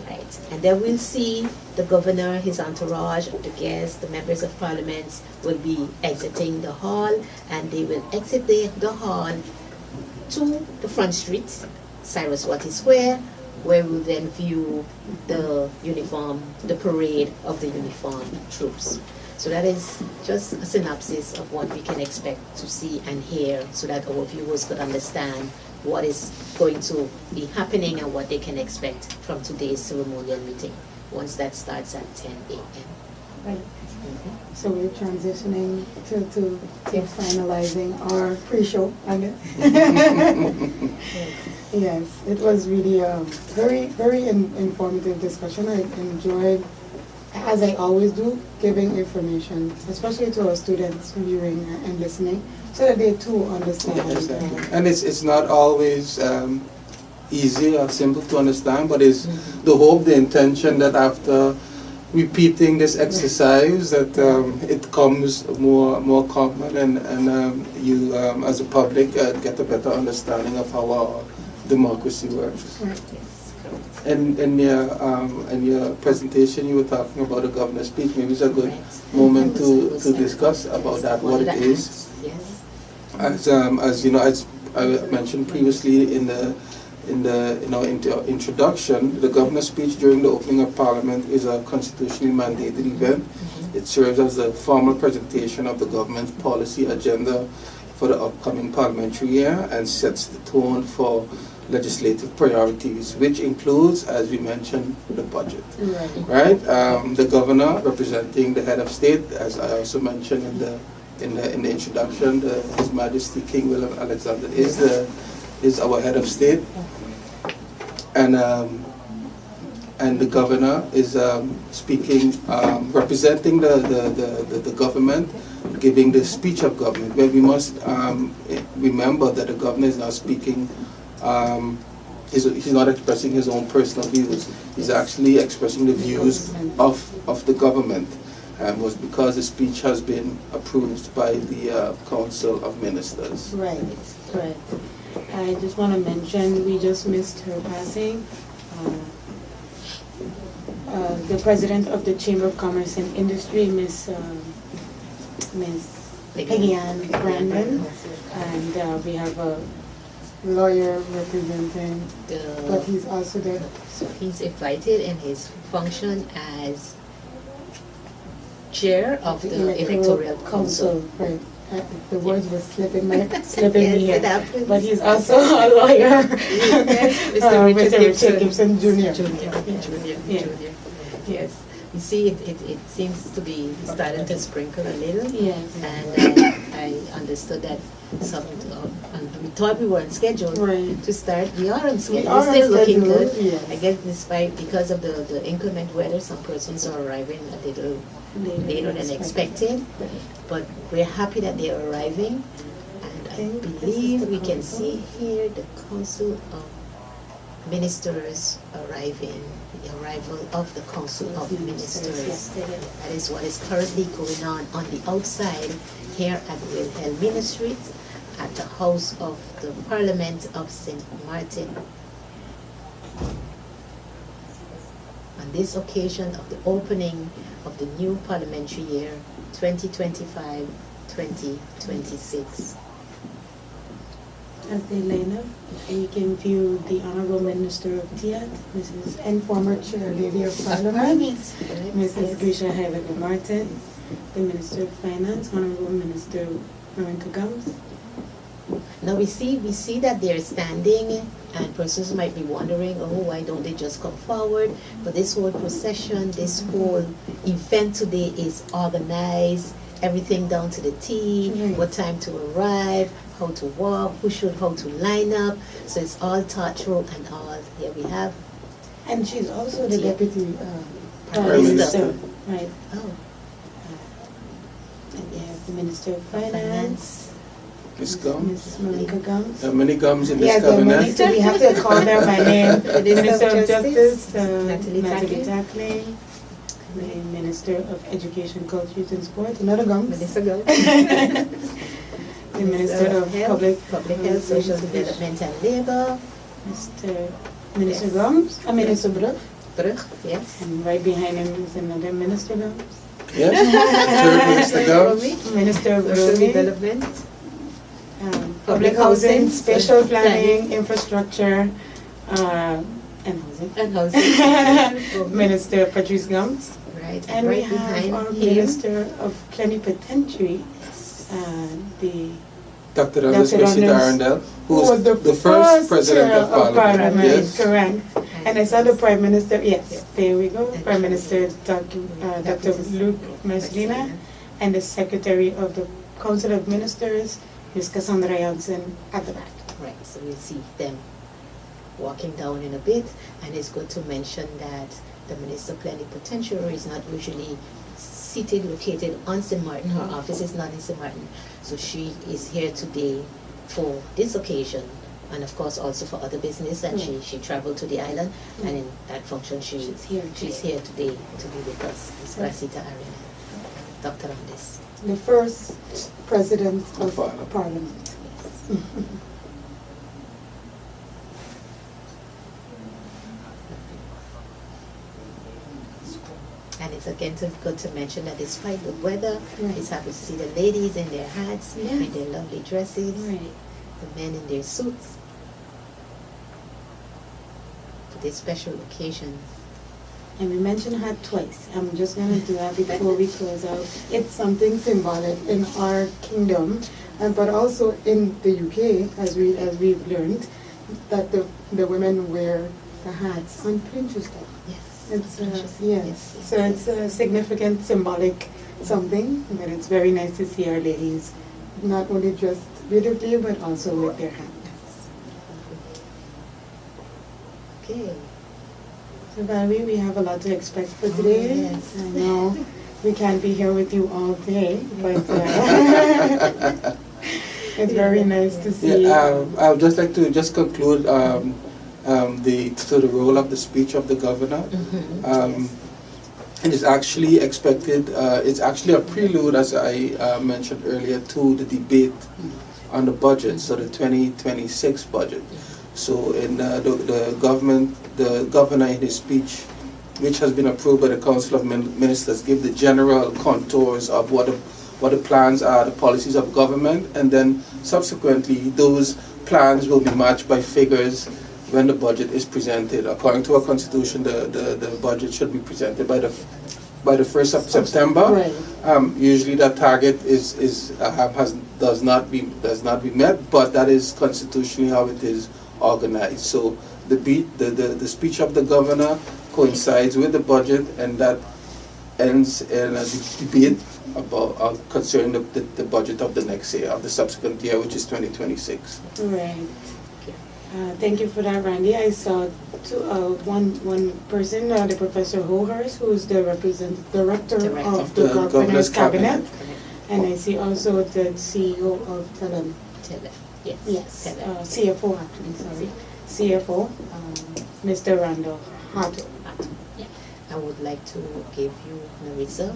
Right. And then we'll see the Governor, his entourage, the guests, the members of Parliament will be exiting the hall, and they will exit the hall to the front street, Cyrus Watty Square, where we'll then view the parade of the uniformed troops. So that is just a synopsis of what we can expect to see and hear, so that our viewers could understand what is going to be happening and what they can expect from today's ceremonial meeting, once that starts at 10 a.m. Right. So we're transitioning to finalizing our pre-show, I guess. Yes, it was really a very, very informative discussion. I enjoyed as I always do, giving information, especially to our students viewing and listening, so that they too understand. Exactly. And it's not always easy or simple to understand, but it's the hope, the intention that after repeating this exercise that it comes more common and you as a public get a better understanding of how our democracy works. Right. And in your presentation you were talking about a governor's speech. Maybe it's a good moment to discuss about that, what it is. Yes. As you know, as I mentioned previously in the introduction, the governor's speech during the opening of Parliament is a constitutionally mandated event. It serves as a formal presentation of the government's policy agenda for the upcoming parliamentary year and sets the tone for legislative priorities, which includes, as we mentioned, the budget. Right? The governor, representing the head of state, as I also mentioned in the introduction, His Majesty King William Alexander is our head of state. And the governor is speaking, representing the government, giving the speech of government, where we must remember that the governor is not speaking, he's not expressing his own personal views, he's actually expressing the views of the government, and was because the speech has been approved by the Council of Ministers. Right, right. I just want to mention, we just missed her passing. The president of the Chamber of Commerce and Industry, Miss Peggy Ann Brandon, and we have a lawyer representing, but he's also there. So he's invited in his function as chair of the Electoral Council. Right. The words were slipping me here. Yes, but he's also a lawyer. Mr. Richard Gibson Jr. Jr. Yes. You see, it seems to be starting to sprinkle a little. Yes. And I understood that and we thought we were on schedule to start. We are on schedule. We're still looking good. Yes. I guess because of the inclement weather, some persons are arriving a little later than expected. But we're happy that they are arriving. And I believe we can see here the Council of Ministers arriving, the arrival of the Council of Ministers. That is what is currently going on the outside here at Wilhelmina Street at the House of the Parliament of St. Maarten. On this occasion of the opening of the new parliamentary year 2025-2026. As they line up, you can view the Honorable Minister of TIAT, Mrs. and former Chair Lady of Parliament, Mrs. Grisha Heilige Maarten, the Minister of Finance, Honorable Minister Veronica Gums. Now we see that they're standing, and persons might be wondering, oh, why don't they just come forward? But this whole procession, this whole event today is organized, everything down to the T, what time to arrive, how to walk, how to line up. So it's all thought through and all. Here we have. And she's also the Deputy Prime Minister. Right. Oh. And we have the Minister of Finance. Miss Gums. Miss Veronica Gums. There are many Gums in this Yes, cabinet. so we have to call them by name. The Minister of Justice, Natalie Tackling. The Minister of Education, Culture, Youth and Sport, another Gums. Minister Gums. The Minister of Public Health, Social Development and Labour. Minister Gums, Minister Brug. Brug, yes. And right behind him is another Minister Gums. Yes. Third Minister Gums. Minister of Social Roaming. Development. Public housing, spatial planning, infrastructure, and housing. Minister Patrice Gums. Right. And right we have our him. Minister of Plenipotentiary, the Dr. Anders Arundel, who was the first President of Parliament. Yes. Correct. And I saw the Prime Minister, yes, there we go, Prime Minister Dr. Luc Meslina, and the Secretary of the Council of Ministers, Ms. Cassandra Janssen, at the back. Right, so we'll see them walking down in a bit, and it's good to mention that the Minister Plenipotentiary is not usually seated, located on St. Maarten. Her office is not in St. Maarten. So she is here today for this occasion, and of course also for other business that she traveled to the island, and in that function she's here today to be with us. Ms. Gracita Arena. Dr. Andis. The first President of Parliament. Yes. And it's again good to mention that despite the weather, it's happy to see the ladies in their hats, in their lovely dresses, the men in their suits, for this special occasion. And we mentioned hat twice. I'm just going to do that before we close out. It's something symbolic in our kingdom, but also in the UK, as we've learned, that the women wear the hats on Princess Day. Yes. It's yes. So it's a significant, symbolic something, but it's very nice to see our ladies not only dressed beautifully, but also with their hats. Okay. So Valerie, we have a lot to expect for today. Yes. I know we can't be here with you all day, but it's very nice to see. Yeah, I would just like to conclude the role of the speech of the governor. It is actually expected, it's actually a prelude, as I mentioned earlier, to the debate on the budget, so the 2026 budget. So in the governor in his speech, which has been approved by the Council of Ministers, give the general contours of what the plans are, the policies of government, and then subsequently those plans will be matched by figures when the budget is presented. According to our constitution, the budget should be presented by the 1st of September. Right. Usually that target does not be met, but that is constitutionally how it is organized. So the speech of the governor coincides with the budget, and that ends in a debate about concerning the budget of the next year, of the subsequent year, which is 2026. Right. Thank you for that, Randy. I saw one person, the Professor Hohers, who is the director of the Governor's Cabinet. And I see also the CEO of Telem. Yes. CFO, actually, sorry. CFO, Mr. Randall Hatto. Yeah. I would like to give you Narissa. I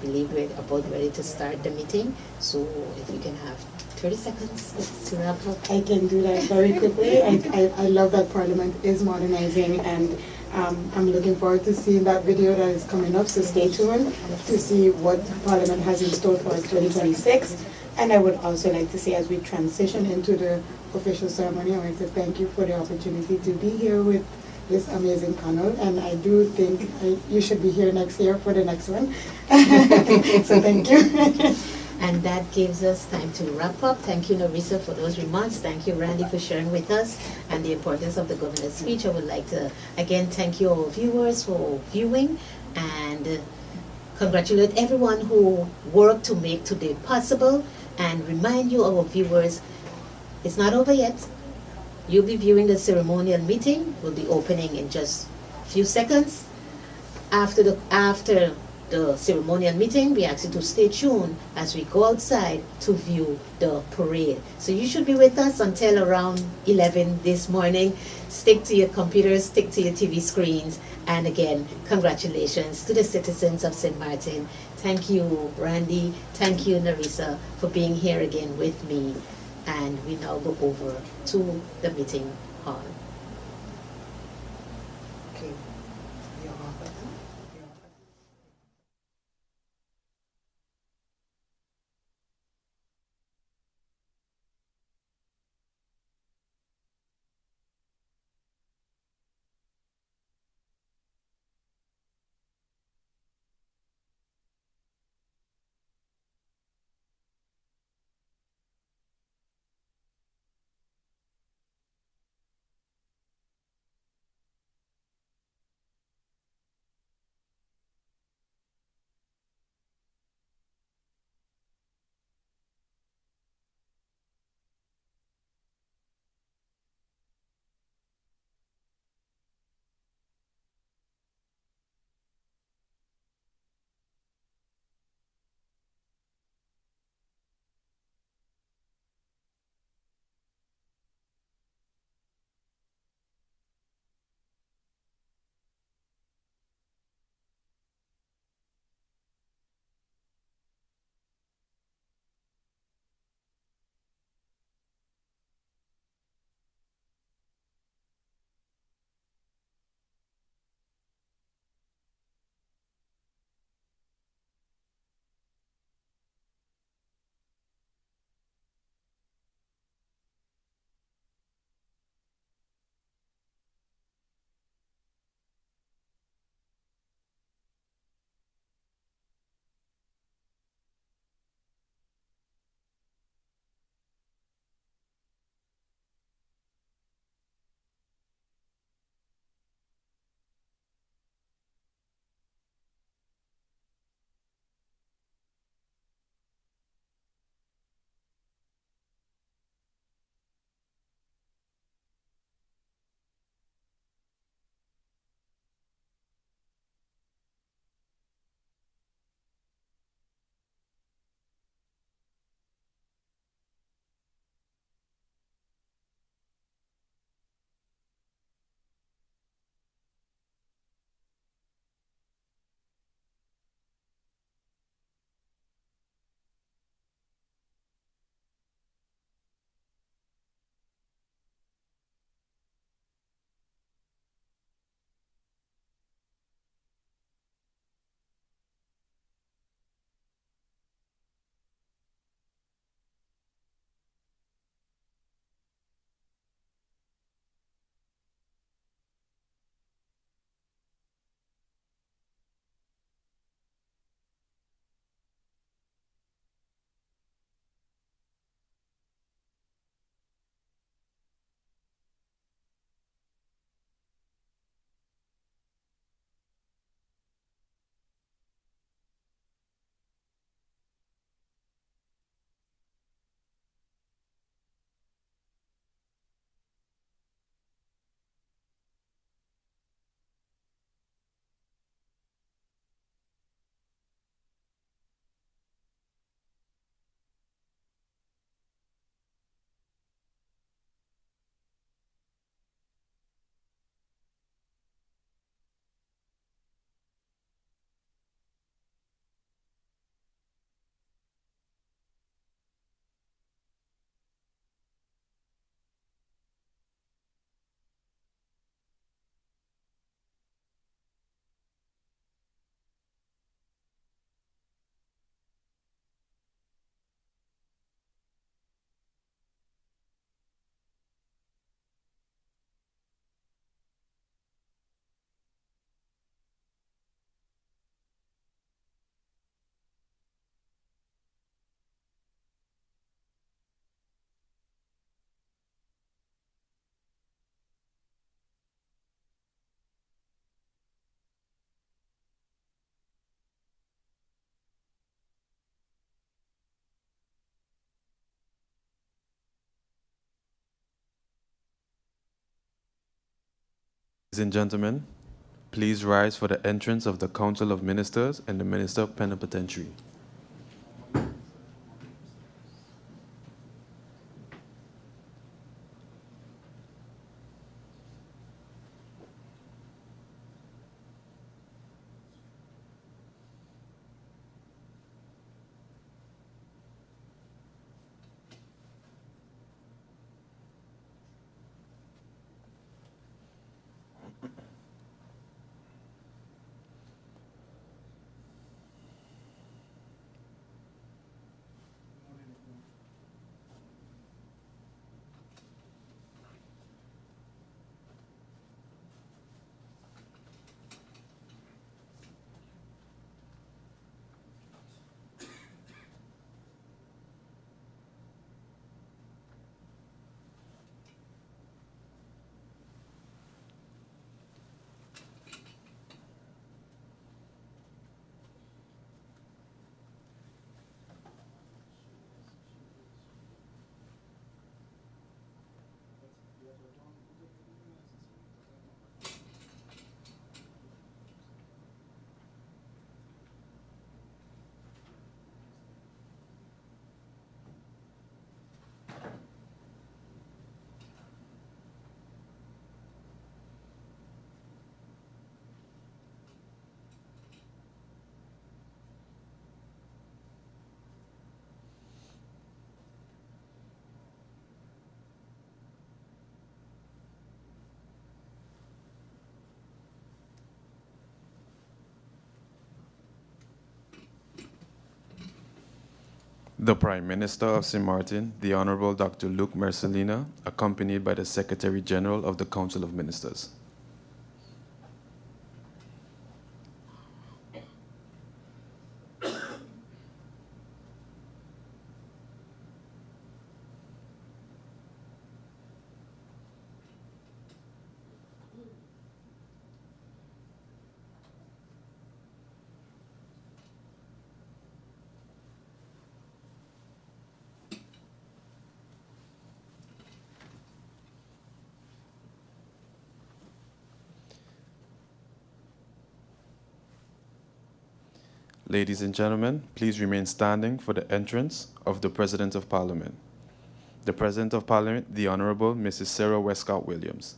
believe we're about ready to start the meeting. So if we can have 30 seconds to wrap up. I can do that very quickly. I love that Parliament is modernizing, and I'm looking forward to seeing that video that is coming up, so stay tuned to see what Parliament has in store for us 2026. And I would also like to say, as we transition into the official ceremony, I want to thank you for the opportunity to be here with this amazing panel, and I do think you should be here next year for the next one. So thank you. And that gives us time to wrap up. Thank you, Narissa, for those remarks. Thank you, Randy, for sharing with us and the importance of the governor's speech. I would like to, again, thank you all viewers for viewing, and congratulate everyone who worked to make today possible, and remind you, our viewers, it's not over yet. You'll be viewing the ceremonial meeting. We'll be opening in just a few seconds. After the ceremonial meeting, we ask you to stay tuned as we go outside to view the parade. So you should be with us until around 11 this morning. Stick to your computers, stick to your TV screens, and again, congratulations to the citizens of St. Maarten. Thank you, Randy. Thank you, Narissa, for being here again with me. And we now go over to the meeting hall. Ladies and gentlemen, please rise for the entrance of the Council of Ministers and the Minister Plenipotentiary. The Prime Minister of St. Maarten, the Honorable Dr. Luc Mercelina, accompanied by the Secretary General of the Council of Ministers. Ladies and gentlemen, please remain standing for the entrance of the President of Parliament. The President of Parliament, the Honorable Mrs. Sarah Westcott Williams.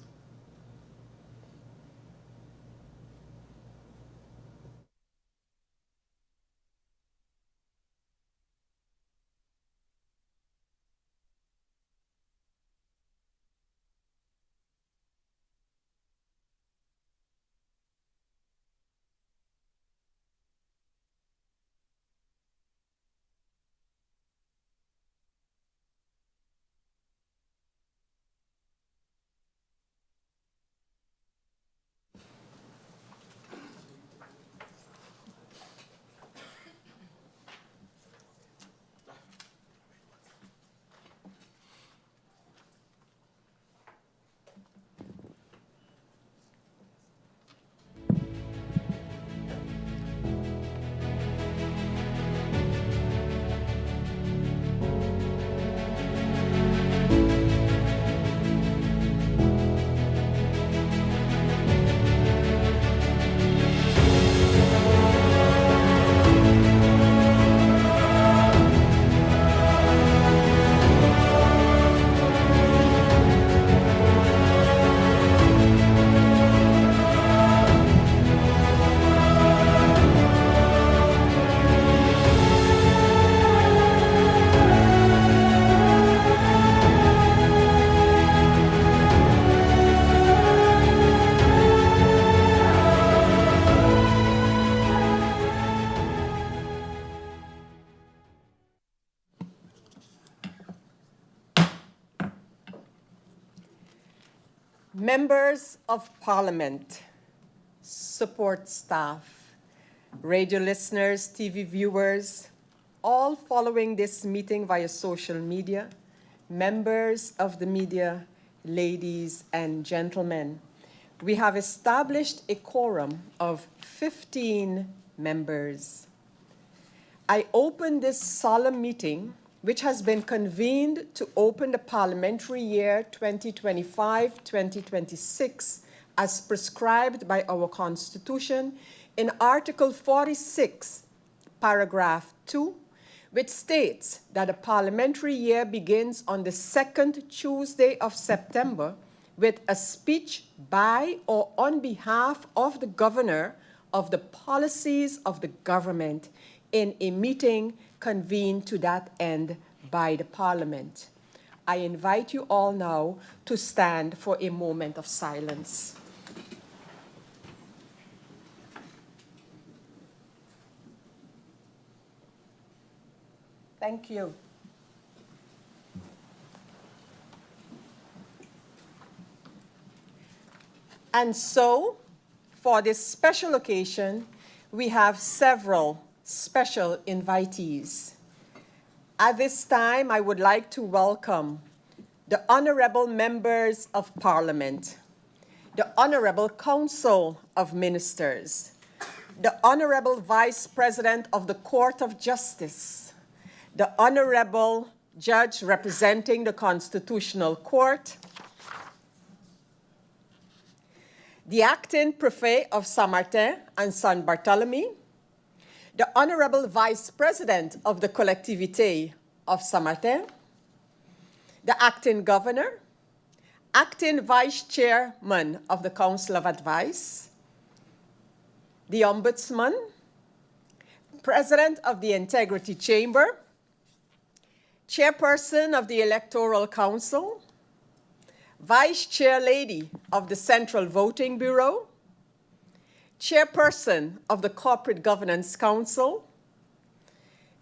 Members of Parliament, support staff, radio listeners, TV viewers, all following this meeting via social media, members of the media, ladies and gentlemen, we have established a quorum of 15 members. I open this solemn meeting, which has been convened to open the parliamentary year 2025-2026 as prescribed by our Constitution in Article 46, paragraph 2, which states that a parliamentary year begins on the second Tuesday of September with a speech by or on behalf of the governor of the policies of the government in a meeting convened to that end by the Parliament. I invite you all now to stand for a moment of silence. Thank you. And so, for this special occasion, we have several special invitees. At this time, I would like to welcome the honorable members of Parliament, the Honorable Council of Ministers, the Honorable Vice President of the Court of Justice, the Honorable Judge representing the Constitutional Court, the Acting Prefet of Saint-Martin and Saint-Barthélemy, the Honorable Vice President of the Collectivité of Saint-Martin, the Acting Governor, Acting Vice Chairman of the Council of Advice, the Ombudsman, President of the Integrity Chamber, Chairperson of the Electoral Council, Vice Chair Lady of the Central Voting Bureau, Chairperson of the Corporate Governance Council,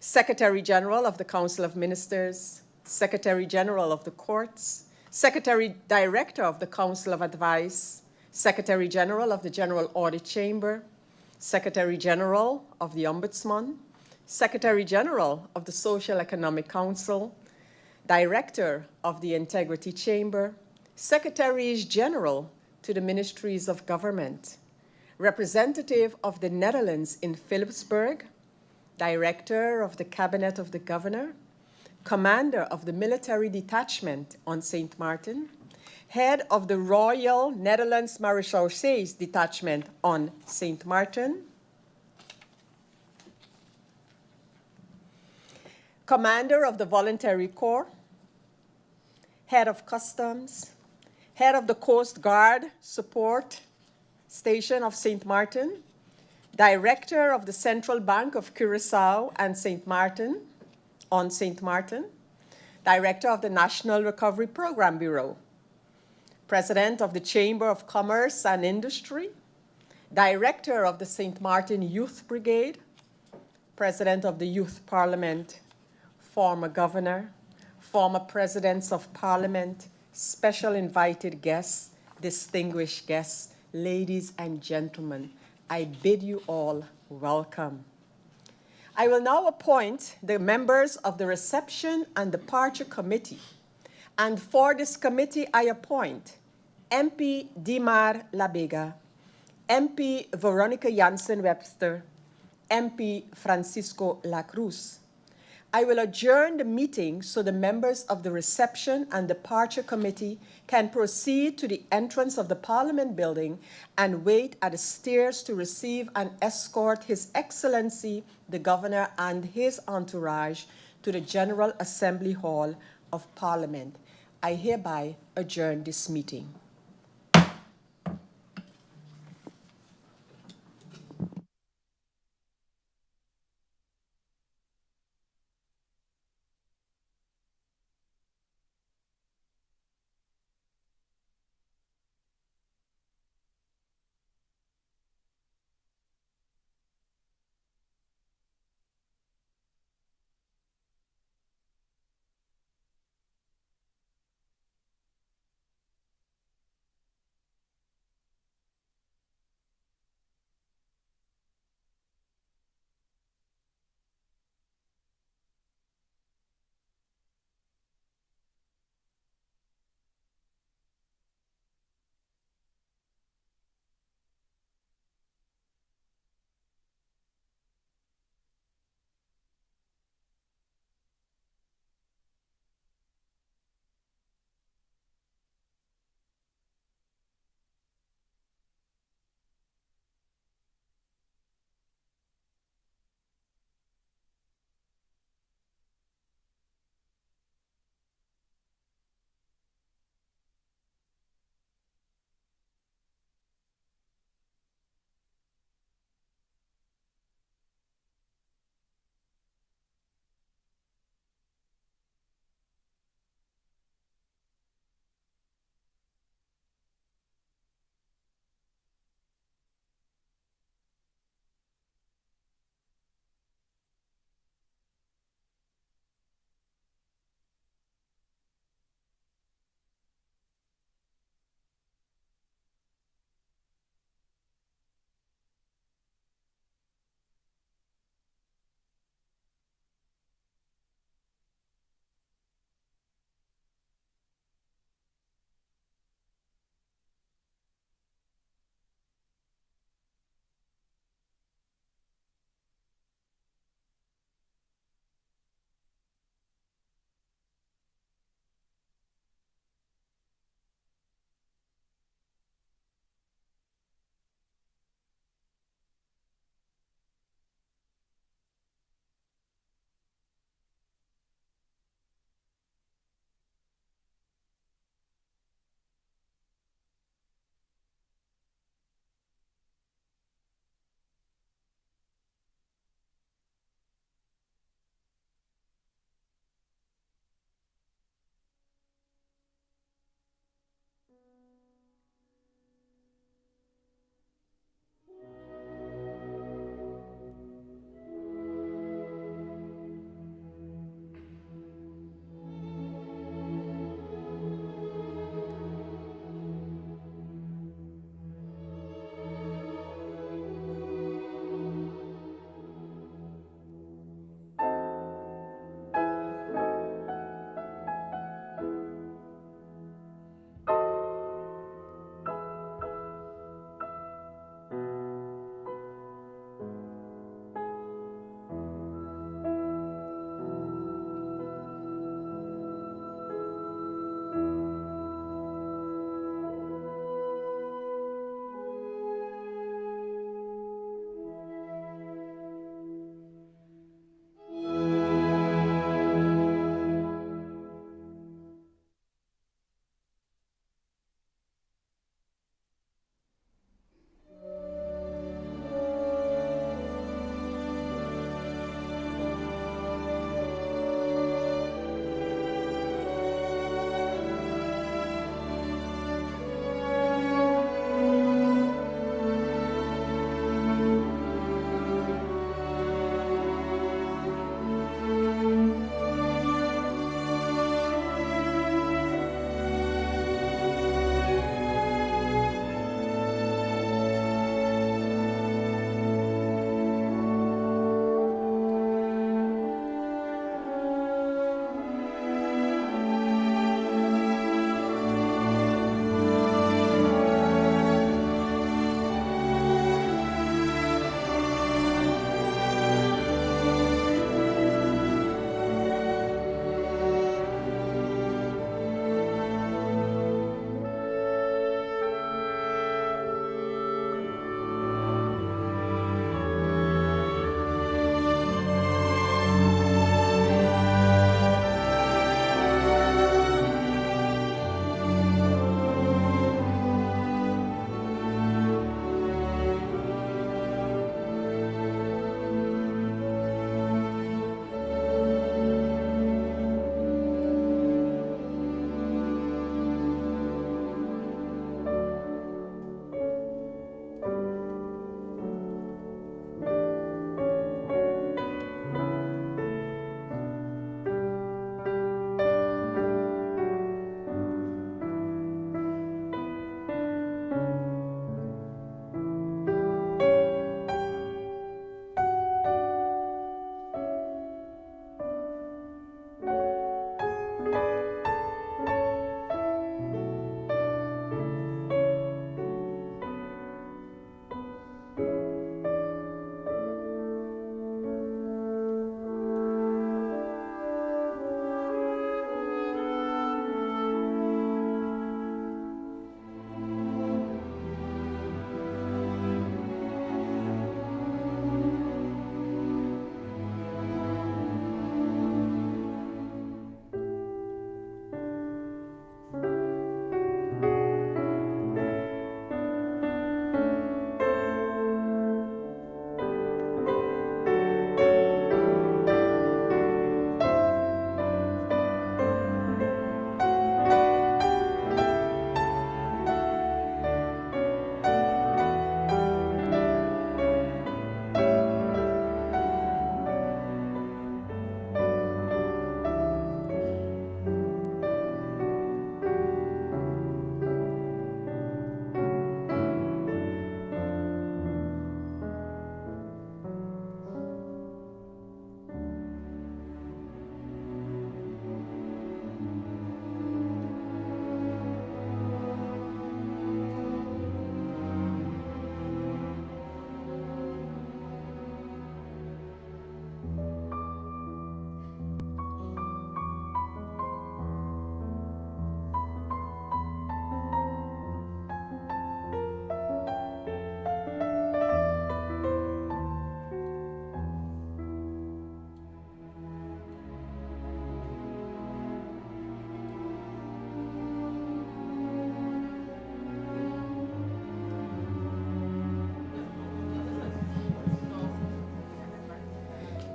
Secretary General of the Council of Ministers, Secretary General of the Courts, Secretary Director of the Council of Advice, Secretary General of the General Audit Chamber, Secretary General of the Ombudsman, Secretary General of the Social Economic Council, Director of the Integrity Chamber, Secretaries General to the Ministries of Government, Representative of the Netherlands in Philipsburg, Director of the Cabinet of the Governor, Commander of the Military Detachment on St. Martin, Head of the Royal Netherlands Marechaussee's Detachment on St. Martin, Commander of the Voluntary Corps, Head of Customs, Head of the Coast Guard Support Station of St. Martin, Director of the Central Bank of Curaçao and St. Martin, on St. Martin, Director of the National Recovery Program Bureau, President of the Chamber of Commerce and Industry, Director of the St. Martin Youth Brigade, President of the Youth Parliament, former Governor, former Presidents of Parliament, special invited guests, distinguished guests, ladies and gentlemen, I bid you all welcome. I will now appoint the members of the Reception and Departure Committee. And for this committee, I appoint MP Dimar Labega, MP Veronica Jansen-Webster, MP Francisco Lacruz. I will adjourn the meeting so the members of the Reception and Departure Committee can proceed to the entrance of the Parliament building and wait at the stairs to receive and escort His Excellency, the Governor, and his entourage to the General Assembly Hall of Parliament. I hereby adjourn this meeting.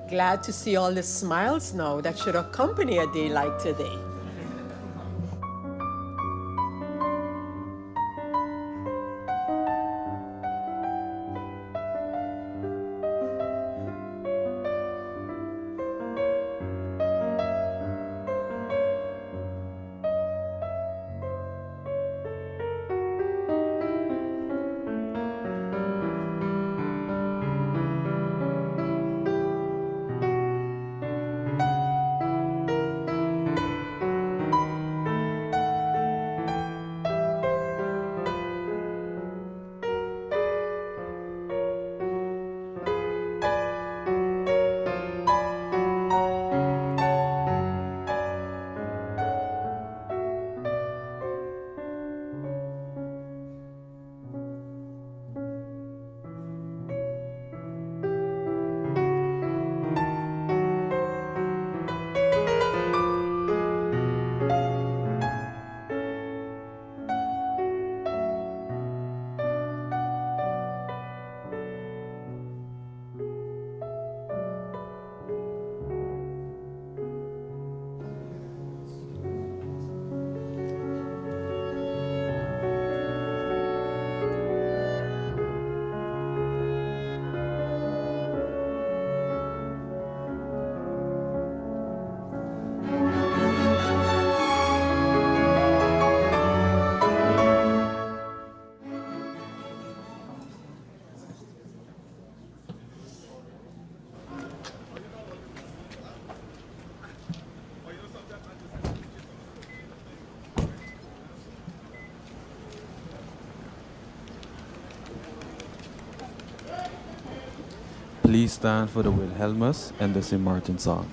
Glad to see all the smiles now that should accompany a day like today. Please stand for the Wilhelmus and the St. Maarten song.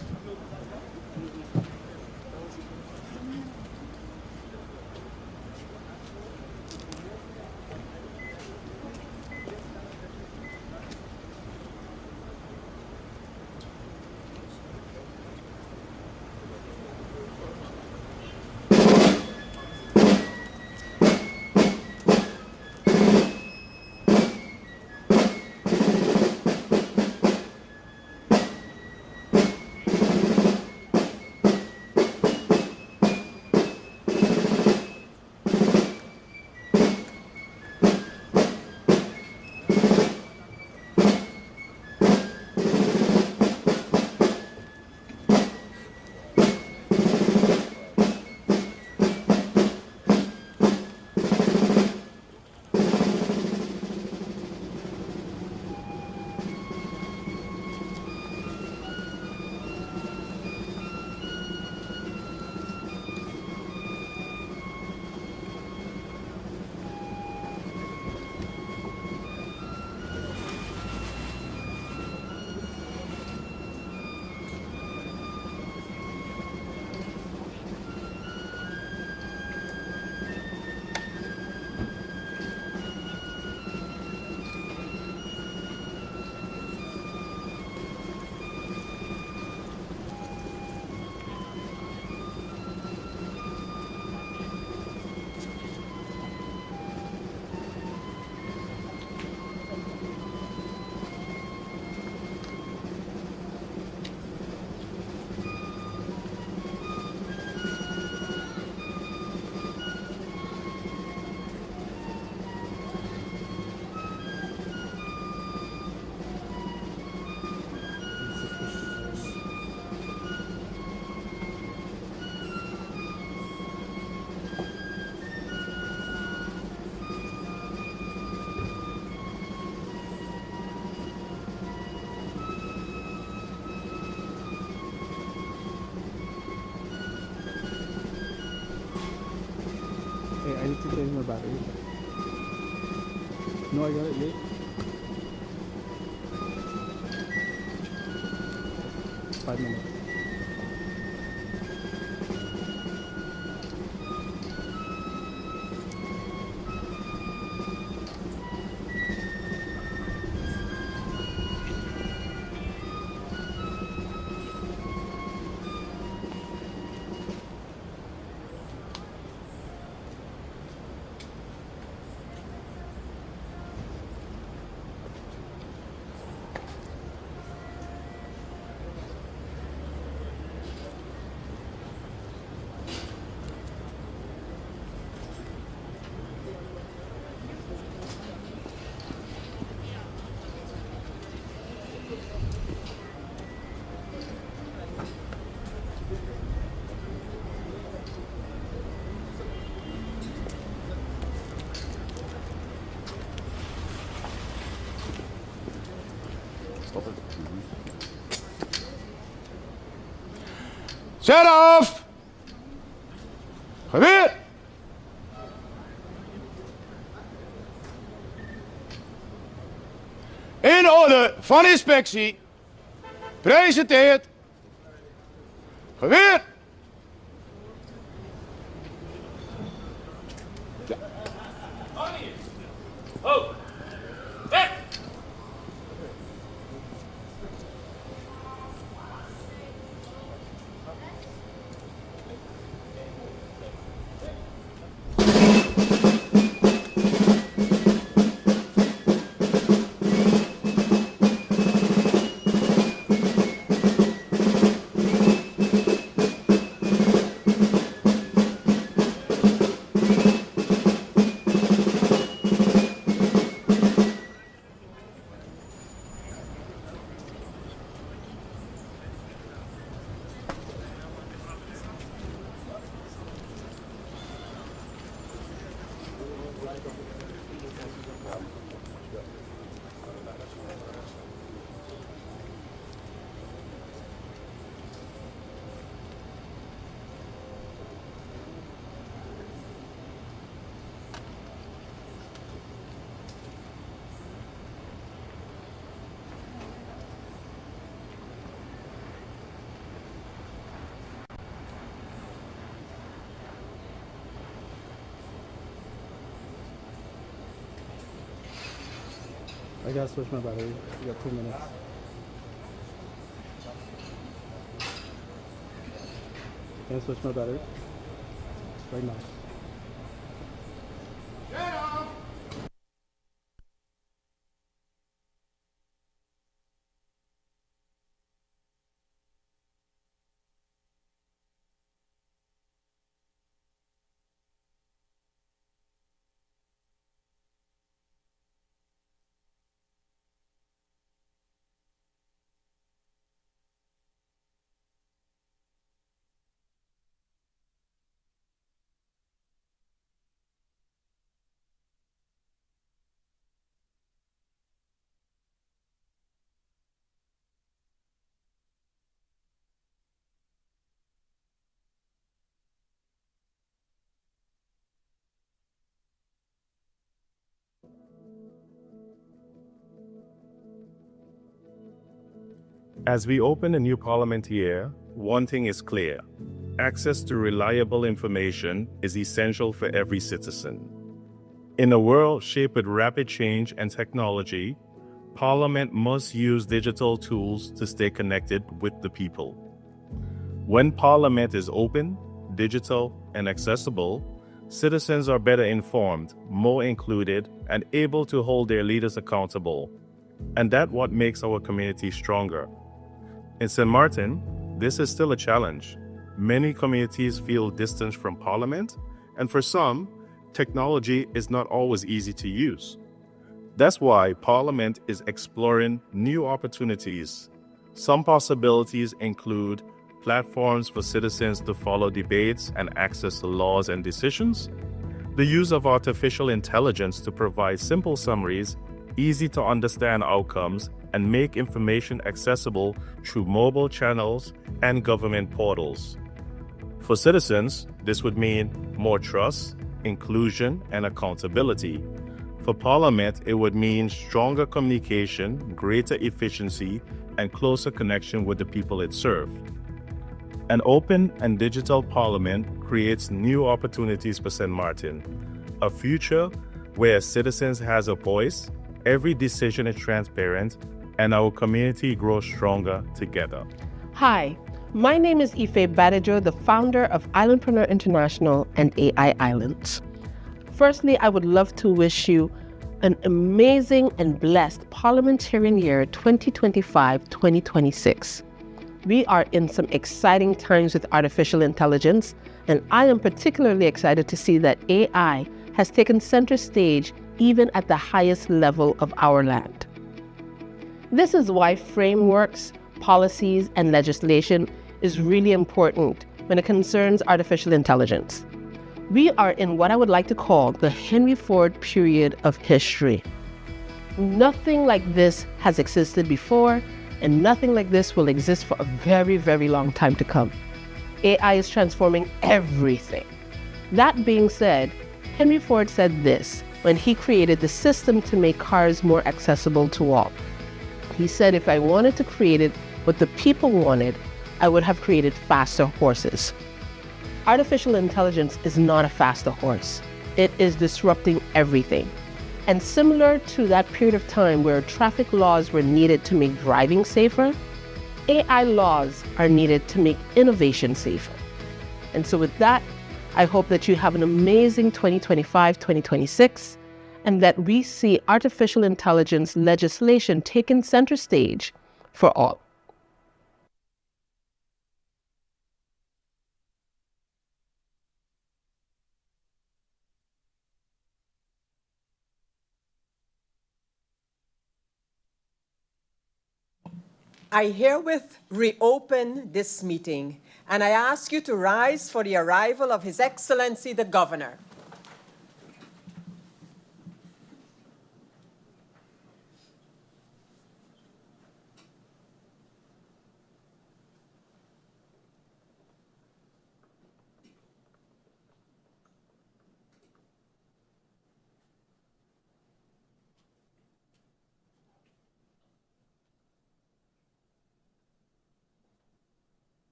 Hey, I need to change my battery. No, I got it late. 5 minutes. Set off! Geweer! In orde van inspectie presenteert geweer. Ja. Oh. Weg. I gotta switch my battery. You got 2 minutes. Can I switch my battery? Right now. As we open a new parliament year, one thing is clear. Access to reliable information is essential for every citizen. In a world shaped with rapid change and technology, Parliament must use digital tools to stay connected with the people. When Parliament is open, digital, and accessible, citizens are better informed, more included, and able to hold their leaders accountable. And that's what makes our community stronger. In St. Maarten, this is still a challenge. Many communities feel distant from Parliament, and for some, technology is not always easy to use. That's why Parliament is exploring new opportunities. Some possibilities include platforms for citizens to follow debates and access to laws and decisions, the use of artificial intelligence to provide simple summaries, easy to understand outcomes, and make information accessible through mobile channels and government portals. For citizens, this would mean more trust, inclusion, and accountability. For Parliament, it would mean stronger communication, greater efficiency, and closer connection with the people it serves. An open and digital Parliament creates new opportunities for St. Maarten, a future where citizens has a voice, every decision is transparent, and our community grows stronger together. Hi, my name is Ife Badejo, the founder of Islandpreneur International and AI Islands. Firstly, I would love to wish you an amazing and blessed Parliamentarian year 2025-2026. We are in some exciting times with artificial intelligence, and I am particularly excited to see that AI has taken center stage even at the highest level of our land. This is why frameworks, policies, and legislation is really important when it concerns artificial intelligence. We are in what I would like to call the Henry Ford period of history. Nothing like this has existed before, and nothing like this will exist for a very, very long time to come. AI is transforming everything. That being said, Henry Ford said this when he created the system to make cars more accessible to all. He said, if I wanted to create it what the people wanted, I would have created faster horses. Artificial intelligence is not a faster horse. It is disrupting everything. And similar to that period of time where traffic laws were needed to make driving safer, AI laws are needed to make innovation safer. And so with that, I hope that you have an amazing 2025-2026, and that we see artificial intelligence legislation taking center stage for all. I herewith reopen this meeting, and I ask you to rise for the arrival of His Excellency the Governor.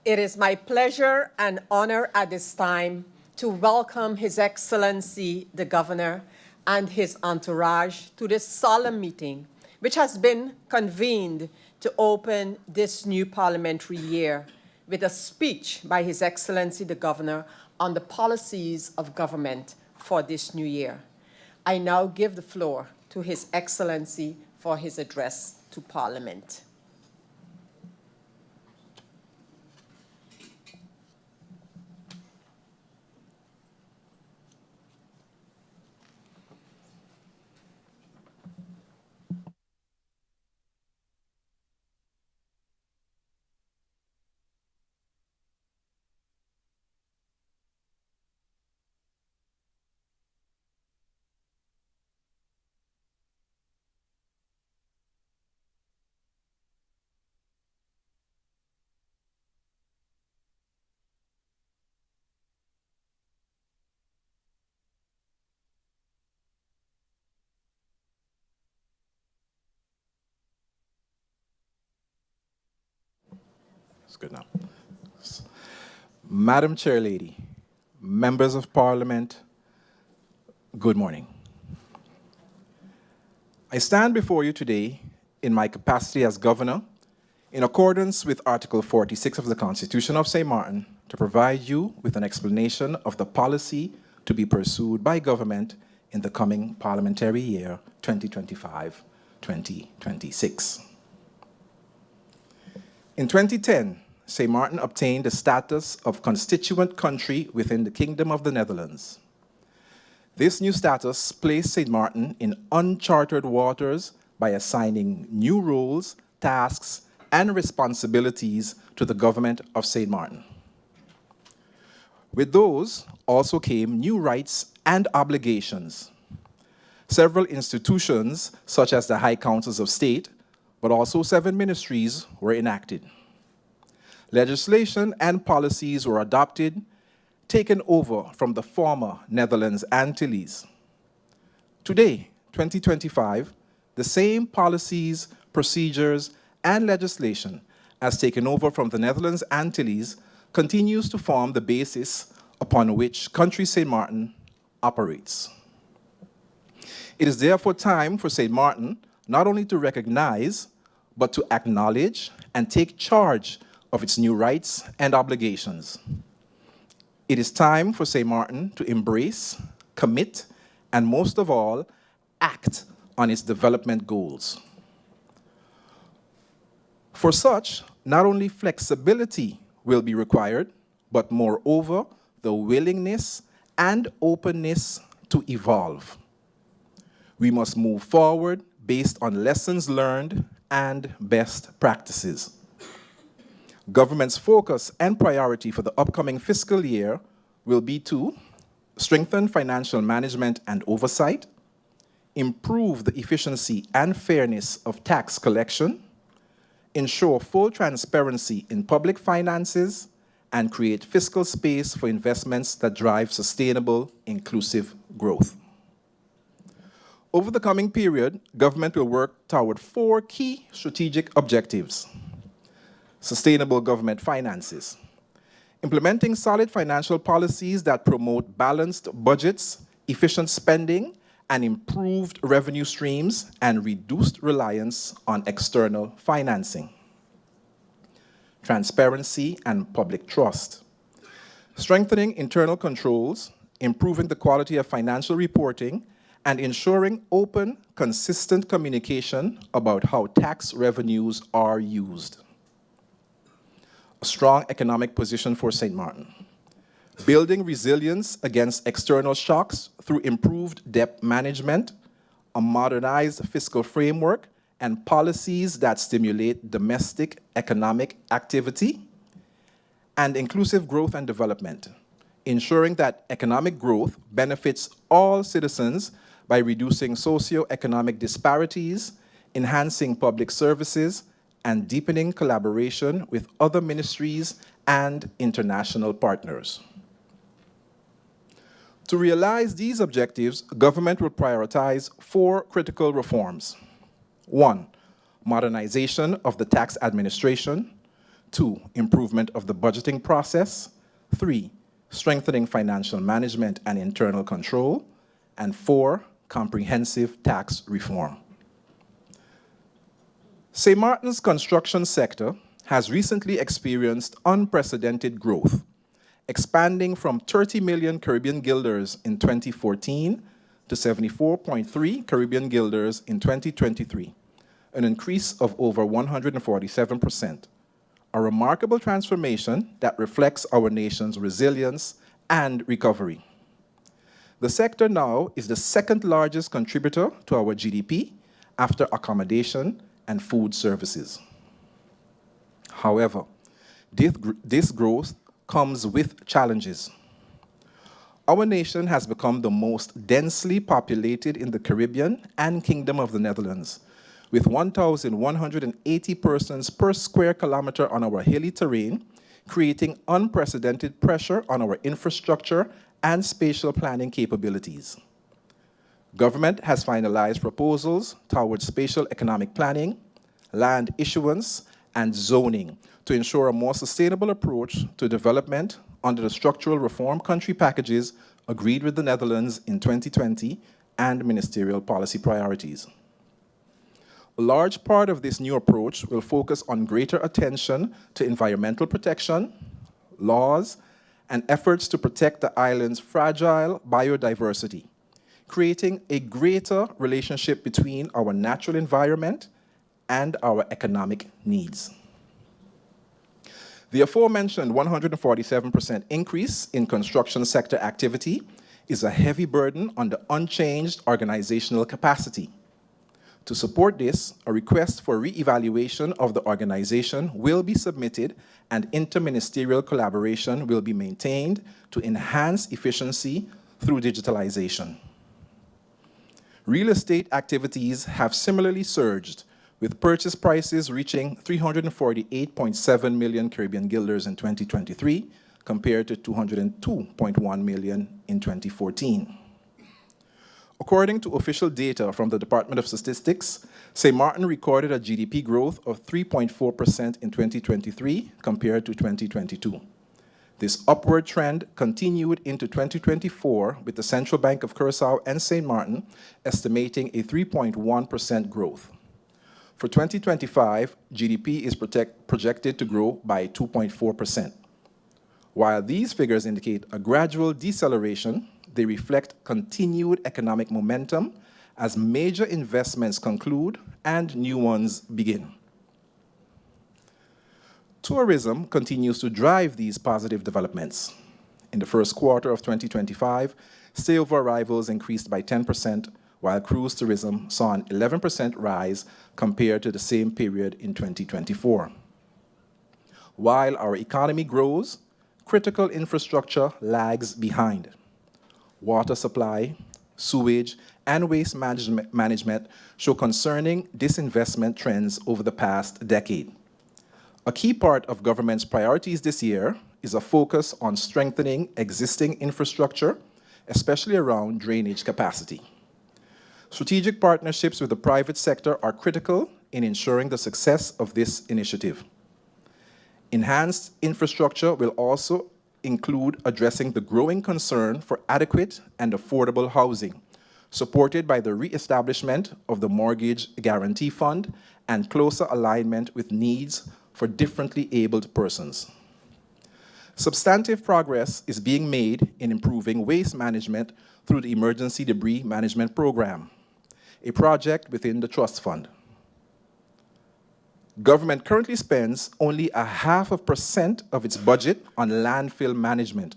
It is my pleasure and honor at this time to welcome His Excellency the Governor and his entourage to this solemn meeting, which has been convened to open this new parliamentary year with a speech by His Excellency the Governor on the policies of government for this new year. I now give the floor to His Excellency for his address to Parliament. It's good now. Madam Chair Lady, members of Parliament, good morning. I stand before you today in my capacity as Governor, in accordance with Article 46 of the Constitution of St. Maarten, to provide you with an explanation of the policy to be pursued by government in the coming parliamentary year 2025-2026. In 2010, St. Maarten obtained the status of constituent country within the Kingdom of the Netherlands. This new status placed St. Maarten in uncharted waters by assigning new roles, tasks, and responsibilities to the government of St. Maarten. With those also came new rights and obligations. Several institutions, such as the High Councils of State, but also 7 ministries, were enacted. Legislation and policies were adopted, taken over from the former Netherlands Antilles. Today, 2025, the same policies, procedures, and legislation as taken over from the Netherlands Antilles continues to form the basis upon which country St. Maarten operates. It is therefore time for St. Maarten not only to recognize, but to acknowledge and take charge of its new rights and obligations. It is time for St. Maarten to embrace, commit, and most of all, act on its development goals. For such, not only flexibility will be required, but moreover, the willingness and openness to evolve. We must move forward based on lessons learned and best practices. Government's focus and priority for the upcoming fiscal year will be to strengthen financial management and oversight, improve the efficiency and fairness of tax collection, ensure full transparency in public finances, and create fiscal space for investments that drive sustainable, inclusive growth. Over the coming period, government will work toward 4 key strategic objectives. Sustainable government finances. Implementing solid financial policies that promote balanced budgets, efficient spending, and improved revenue streams, and reduced reliance on external financing. Transparency and public trust. Strengthening internal controls, improving the quality of financial reporting, and ensuring open, consistent communication about how tax revenues are used. A strong economic position for St. Maarten. Building resilience against external shocks through improved debt management, a modernized fiscal framework, and policies that stimulate domestic economic activity, and inclusive growth and development, ensuring that economic growth benefits all citizens by reducing socio-economic disparities, enhancing public services, and deepening collaboration with other ministries and international partners. To realize these objectives, government will prioritize 4 critical reforms. 1, modernization of the tax administration. 2, improvement of the budgeting process. 3, strengthening financial management and internal control. And 4, comprehensive tax reform. St. Maarten's construction sector has recently experienced unprecedented growth, expanding from 30 million Caribbean guilders in 2014 to 74.3 Caribbean guilders in 2023, an increase of over 147%, a remarkable transformation that reflects our nation's resilience and recovery. The sector now is the 2nd largest contributor to our GDP after accommodation and food services. However, this growth comes with challenges. Our nation has become the most densely populated in the Caribbean and Kingdom of the Netherlands, with 1,180 persons per square kilometer on our hilly terrain, creating unprecedented pressure on our infrastructure and spatial planning capabilities. Government has finalized proposals towards spatial economic planning, land issuance, and zoning to ensure a more sustainable approach to development under the structural reform country packages agreed with the Netherlands in 2020 and ministerial policy priorities. A large part of this new approach will focus on greater attention to environmental protection, laws, and efforts to protect the island's fragile biodiversity, creating a greater relationship between our natural environment and our economic needs. The aforementioned 147% increase in construction sector activity is a heavy burden on the unchanged organizational capacity. To support this, a request for re-evaluation of the organization will be submitted and interministerial collaboration will be maintained to enhance efficiency through digitalization. Real estate activities have similarly surged, with purchase prices reaching 348.7 million Caribbean guilders in 2023, compared to 202.1 million in 2014. According to official data from the Department of Statistics, St. Maarten recorded a GDP growth of 3.4% in 2023 compared to 2022. This upward trend continued into 2024, with the Central Bank of Curaçao and St. Maarten estimating a 3.1% growth. For 2025, GDP is projected to grow by 2.4%. While these figures indicate a gradual deceleration, they reflect continued economic momentum as major investments conclude and new ones begin. Tourism continues to drive these positive developments. In the first quarter of 2025, stay-over arrivals increased by 10%, while cruise tourism saw an 11% rise compared to the same period in 2024. While our economy grows, critical infrastructure lags behind. Water supply, sewage, and waste management show concerning disinvestment trends over the past decade. A key part of government's priorities this year is a focus on strengthening existing infrastructure, especially around drainage capacity. Strategic partnerships with the private sector are critical in ensuring the success of this initiative. Enhanced infrastructure will also include addressing the growing concern for adequate and affordable housing, supported by the re-establishment of the Mortgage Guarantee Fund and closer alignment with needs for differently abled persons. Substantive progress is being made in improving waste management through the Emergency Debris Management Program, a project within the Trust Fund. Government currently spends only 0.5% of its budget on landfill management,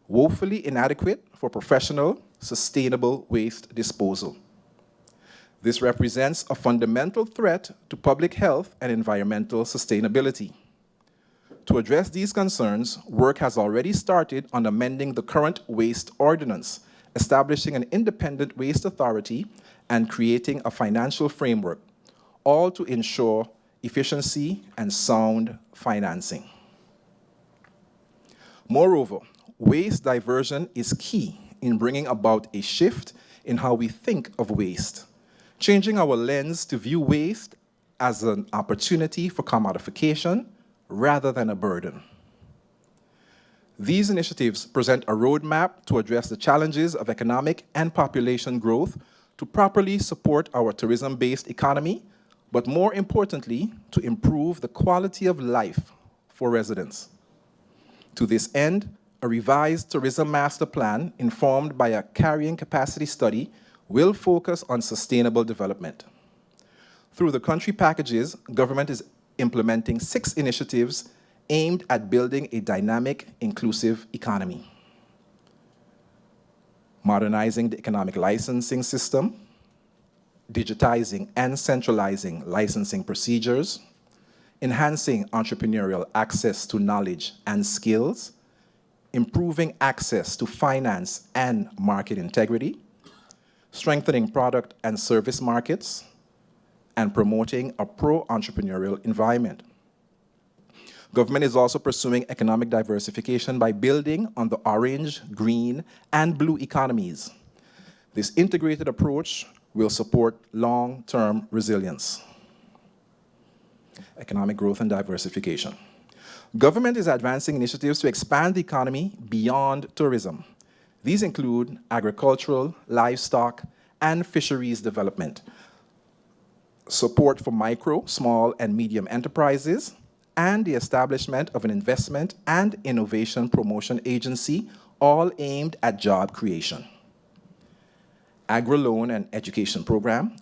woefully inadequate for professional, sustainable waste disposal. This represents a fundamental threat to public health and environmental sustainability. To address these concerns, work has already started on amending the current waste ordinance, establishing an independent waste authority and creating a financial framework, all to ensure efficiency and sound financing. Moreover, waste diversion is key in bringing about a shift in how we think of waste, changing our lens to view waste as an opportunity for commodification rather than a burden. These initiatives present a roadmap to address the challenges of economic and population growth to properly support our tourism-based economy, but more importantly, to improve the quality of life for residents. To this end, a revised tourism master plan informed by a carrying capacity study will focus on sustainable development. Through the country packages, government is implementing 6 initiatives aimed at building a dynamic, inclusive economy. Modernizing the economic licensing system, digitizing and centralizing licensing procedures, enhancing entrepreneurial access to knowledge and skills, improving access to finance and market integrity, strengthening product and service markets, and promoting a pro-entrepreneurial environment. Government is also pursuing economic diversification by building on the orange, green, and blue economies. This integrated approach will support long-term resilience. Economic growth and diversification. Government is advancing initiatives to expand the economy beyond tourism. These include agricultural, livestock, and fisheries development, support for micro, small, and medium enterprises, and the establishment of an investment and innovation promotion agency, all aimed at job creation. Agri-Loan and Education Program.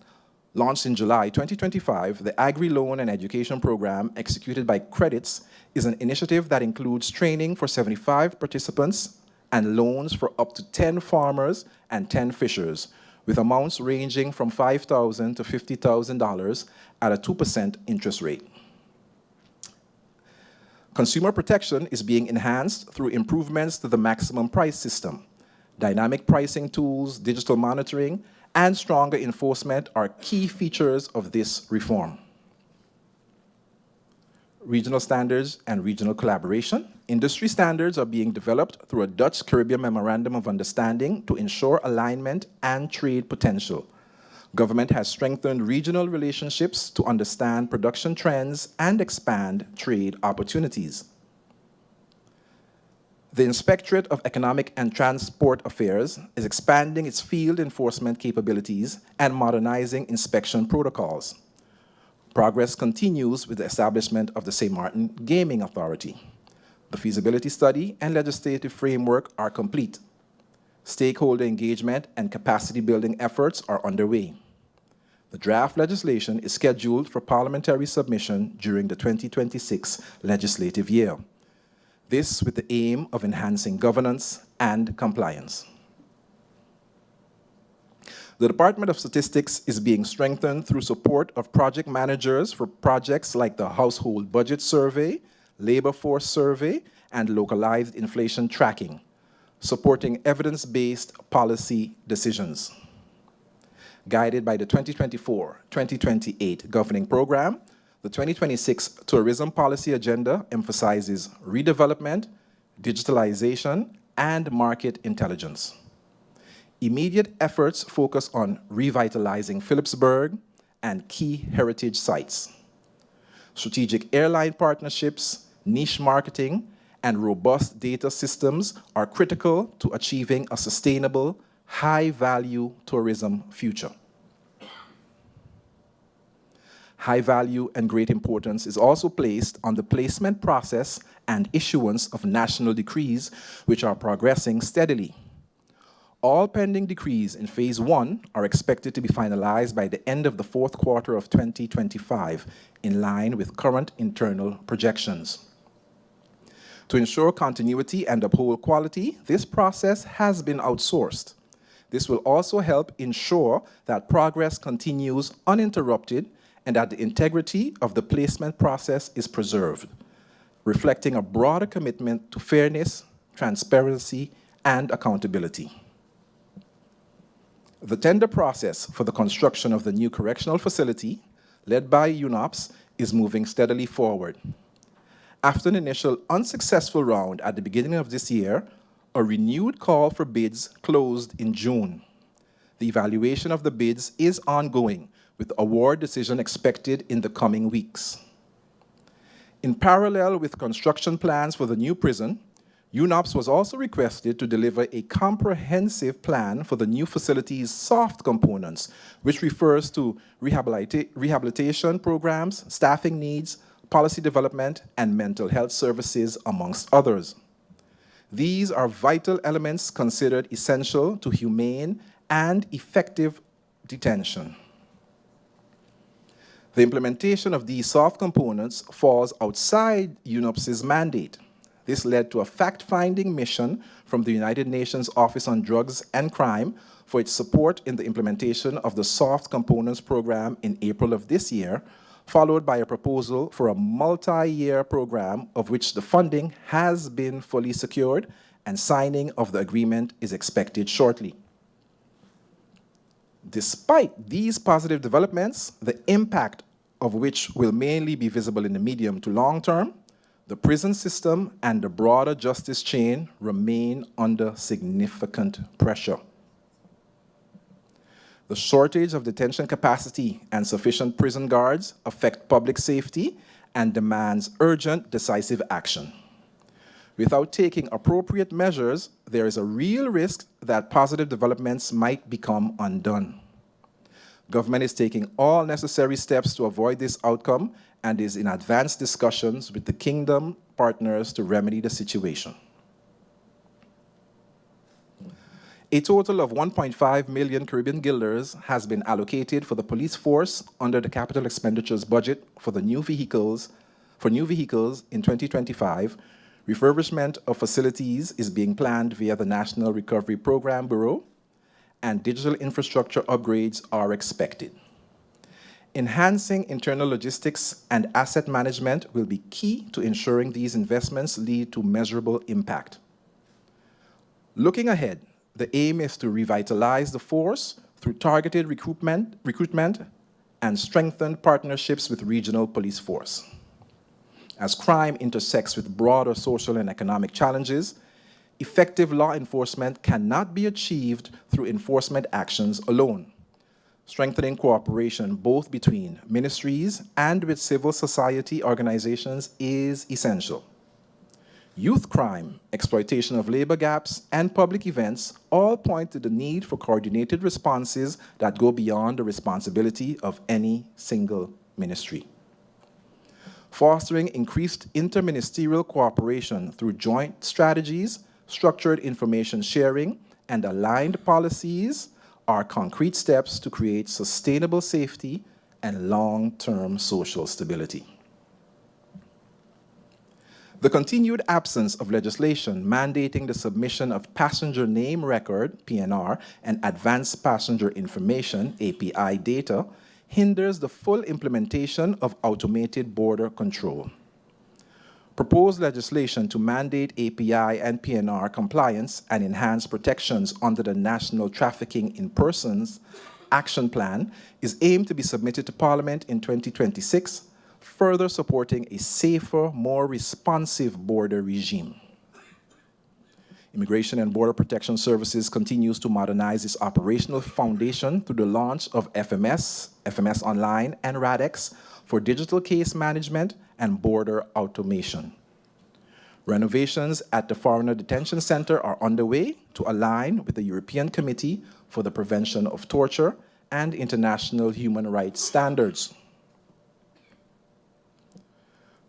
Launched in July 2025, the Agri-Loan and Education Program, executed by Credits, is an initiative that includes training for 75 participants and loans for up to 10 farmers and 10 fishers, with amounts ranging from $5,000 to $50,000 at a 2% interest rate. Consumer protection is being enhanced through improvements to the maximum price system. Dynamic pricing tools, digital monitoring, and stronger enforcement are key features of this reform. Regional standards and regional collaboration. Industry standards are being developed through a Dutch-Caribbean Memorandum of Understanding to ensure alignment and trade potential. Government has strengthened regional relationships to understand production trends and expand trade opportunities. The Inspectorate of Economic and Transport Affairs is expanding its field enforcement capabilities and modernizing inspection protocols. Progress continues with the establishment of the St. Maarten Gaming Authority. The feasibility study and legislative framework are complete. Stakeholder engagement and capacity building efforts are underway. The draft legislation is scheduled for parliamentary submission during the 2026 legislative year. This with the aim of enhancing governance and compliance. The Department of Statistics is being strengthened through support of project managers for projects like the Household Budget Survey, Labor Force Survey, and localized inflation tracking, supporting evidence-based policy decisions. Guided by the 2024-2028 governing program, the 2026 tourism policy agenda emphasizes redevelopment, digitalization, and market intelligence. Immediate efforts focus on revitalizing Philipsburg and key heritage sites. Strategic airline partnerships, niche marketing, and robust data systems are critical to achieving a sustainable, high-value tourism future. High value and great importance is also placed on the placement process and issuance of national decrees, which are progressing steadily. All pending decrees in Phase 1 are expected to be finalized by the end of the fourth quarter of 2025, in line with current internal projections. To ensure continuity and uphold quality, this process has been outsourced. This will also help ensure that progress continues uninterrupted and that the integrity of the placement process is preserved, reflecting a broader commitment to fairness, transparency, and accountability. The tender process for the construction of the new correctional facility, led by UNOPS, is moving steadily forward. After an initial unsuccessful round at the beginning of this year, a renewed call for bids closed in June. The evaluation of the bids is ongoing, with the award decision expected in the coming weeks. In parallel with construction plans for the new prison, UNOPS was also requested to deliver a comprehensive plan for the new facility's soft components, which refers to rehabilitation programs, staffing needs, policy development, and mental health services, amongst others. These are vital elements considered essential to humane and effective detention. The implementation of these soft components falls outside UNOPS's mandate. This led to a fact-finding mission from the United Nations Office on Drugs and Crime for its support in the implementation of the Soft Components Program in April of this year, followed by a proposal for a multi-year program of which the funding has been fully secured and signing of the agreement is expected shortly. Despite these positive developments, the impact of which will mainly be visible in the medium to long term, the prison system and the broader justice chain remain under significant pressure. The shortage of detention capacity and sufficient prison guards affect public safety and demands urgent, decisive action. Without taking appropriate measures, there is a real risk that positive developments might become undone. Government is taking all necessary steps to avoid this outcome and is in advanced discussions with the Kingdom partners to remedy the situation. A total of 1.5 million Caribbean guilders has been allocated for the police force under the capital expenditures budget for new vehicles in 2025. Refurbishment of facilities is being planned via the National Recovery Program Bureau, and digital infrastructure upgrades are expected. Enhancing internal logistics and asset management will be key to ensuring these investments lead to measurable impact. Looking ahead, the aim is to revitalize the force through targeted recruitment and strengthened partnerships with regional police force. As crime intersects with broader social and economic challenges, effective law enforcement cannot be achieved through enforcement actions alone. Strengthening cooperation both between ministries and with civil society organizations is essential. Youth crime, exploitation of labor gaps, and public events all point to the need for coordinated responses that go beyond the responsibility of any single ministry. Fostering increased interministerial cooperation through joint strategies, structured information sharing, and aligned policies are concrete steps to create sustainable safety and long-term social stability. The continued absence of legislation mandating the submission of passenger name record, PNR, and advanced passenger information, API data, hinders the full implementation of automated border control. Proposed legislation to mandate API and PNR compliance and enhance protections under the National Trafficking in Persons Action Plan is aimed to be submitted to Parliament in 2026, further supporting a safer, more responsive border regime. Immigration and Border Protection Services continues to modernize its operational foundation through the launch of FMS, FMS Online, and RADEX for digital case management and border automation. Renovations at the Foreigner Detention Center are underway to align with the European Committee for the Prevention of Torture and international human rights standards.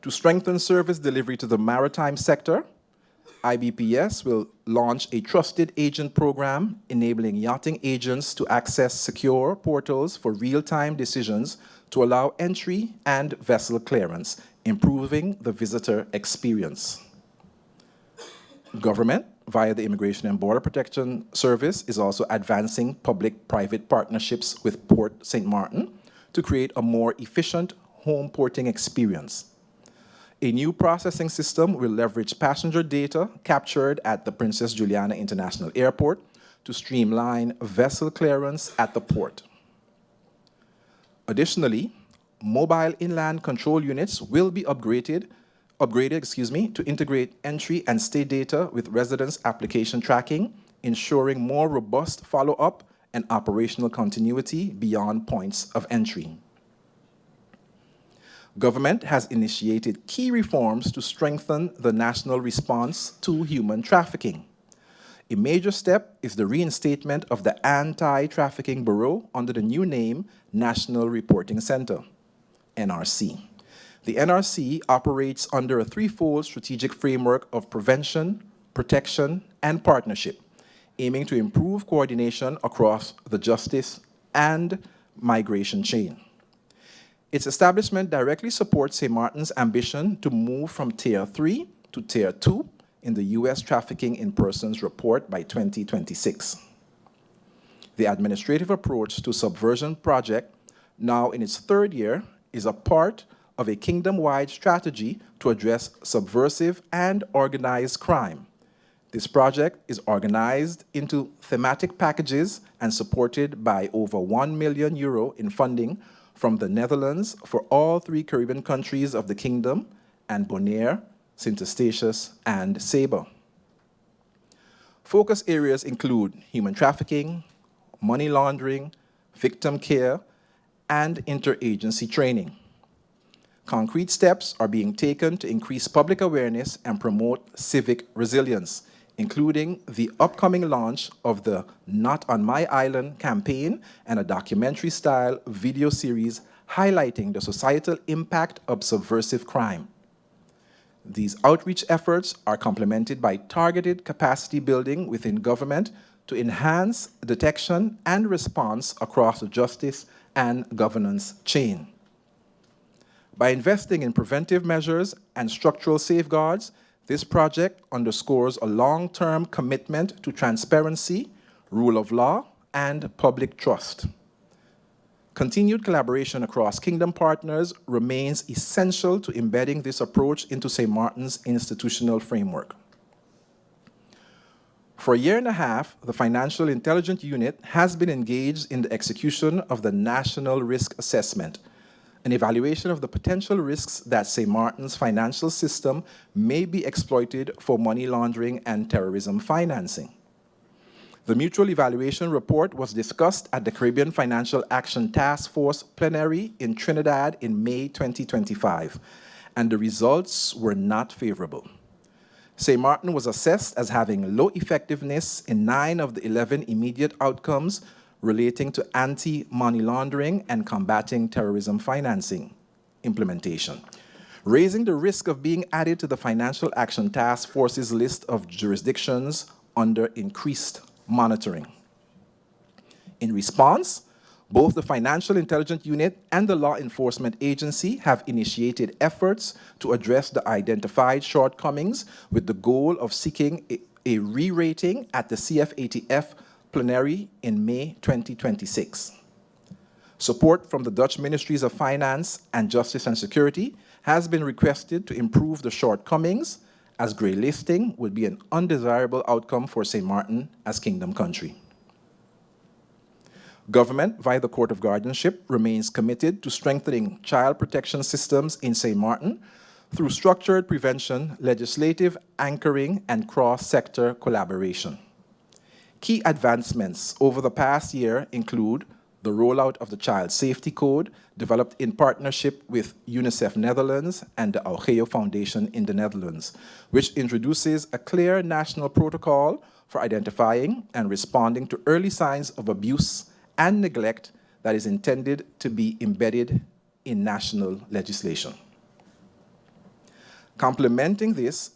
To strengthen service delivery to the maritime sector, IBPS will launch a trusted agent program enabling yachting agents to access secure portals for real-time decisions to allow entry and vessel clearance, improving the visitor experience. Government, via the Immigration and Border Protection Service, is also advancing public-private partnerships with Port St. Maarten to create a more efficient home porting experience. A new processing system will leverage passenger data captured at the Princess Juliana International Airport to streamline vessel clearance at the port. Additionally, mobile inland control units will be upgraded to integrate entry and stay data with residents' application tracking, ensuring more robust follow-up and operational continuity beyond points of entry. Government has initiated key reforms to strengthen the national response to human trafficking. A major step is the reinstatement of the Anti-Trafficking Bureau under the new name National Reporting Center, NRC. The NRC operates under a threefold strategic framework of prevention, protection, and partnership, aiming to improve coordination across the justice and migration chain. Its establishment directly supports St. Maarten's ambition to move from Tier 3 to Tier 2 in the U.S. Trafficking in Persons report by 2026. The administrative approach to Subversion Project, now in its third year, is a part of a kingdom-wide strategy to address subversive and organized crime. This project is organized into thematic packages and supported by over €1 million in funding from the Netherlands for all 3 Caribbean countries of the Kingdom and Bonaire, Sint Eustatius, and Saba. Focus areas include human trafficking, money laundering, victim care, and interagency training. Concrete steps are being taken to increase public awareness and promote civic resilience, including the upcoming launch of the Not on My Island campaign and a documentary-style video series highlighting the societal impact of subversive crime. These outreach efforts are complemented by targeted capacity building within government to enhance detection and response across the justice and governance chain. By investing in preventive measures and structural safeguards, this project underscores a long-term commitment to transparency, rule of law, and public trust. Continued collaboration across Kingdom partners remains essential to embedding this approach into St. Maarten's institutional framework. For a year and a half, the Financial Intelligence Unit has been engaged in the execution of the National Risk Assessment, an evaluation of the potential risks that St. Maarten's financial system may be exploited for money laundering and terrorism financing. The mutual evaluation report was discussed at the Caribbean Financial Action Task Force plenary in Trinidad in May 2025, and the results were not favorable. St. Maarten was assessed as having low effectiveness in 9 of the 11 immediate outcomes relating to anti-money laundering and combating terrorism financing implementation, raising the risk of being added to the Financial Action Task Force's list of jurisdictions under increased monitoring. In response, both the Financial Intelligence Unit and the Law Enforcement Agency have initiated efforts to address the identified shortcomings with the goal of seeking a re-rating at the CFATF plenary in May 2026. Support from the Dutch Ministries of Finance and Justice and Security has been requested to improve the shortcomings, as grey listing would be an undesirable outcome for St. Maarten as Kingdom country. Government, via the Court of Guardianship, remains committed to strengthening child protection systems in St. Maarten through structured prevention, legislative anchoring, and cross-sector collaboration. Key advancements over the past year include the rollout of the Child Safety Code, developed in partnership with UNICEF Netherlands and the Augeo Foundation in the Netherlands, which introduces a clear national protocol for identifying and responding to early signs of abuse and neglect that is intended to be embedded in national legislation. Complementing this,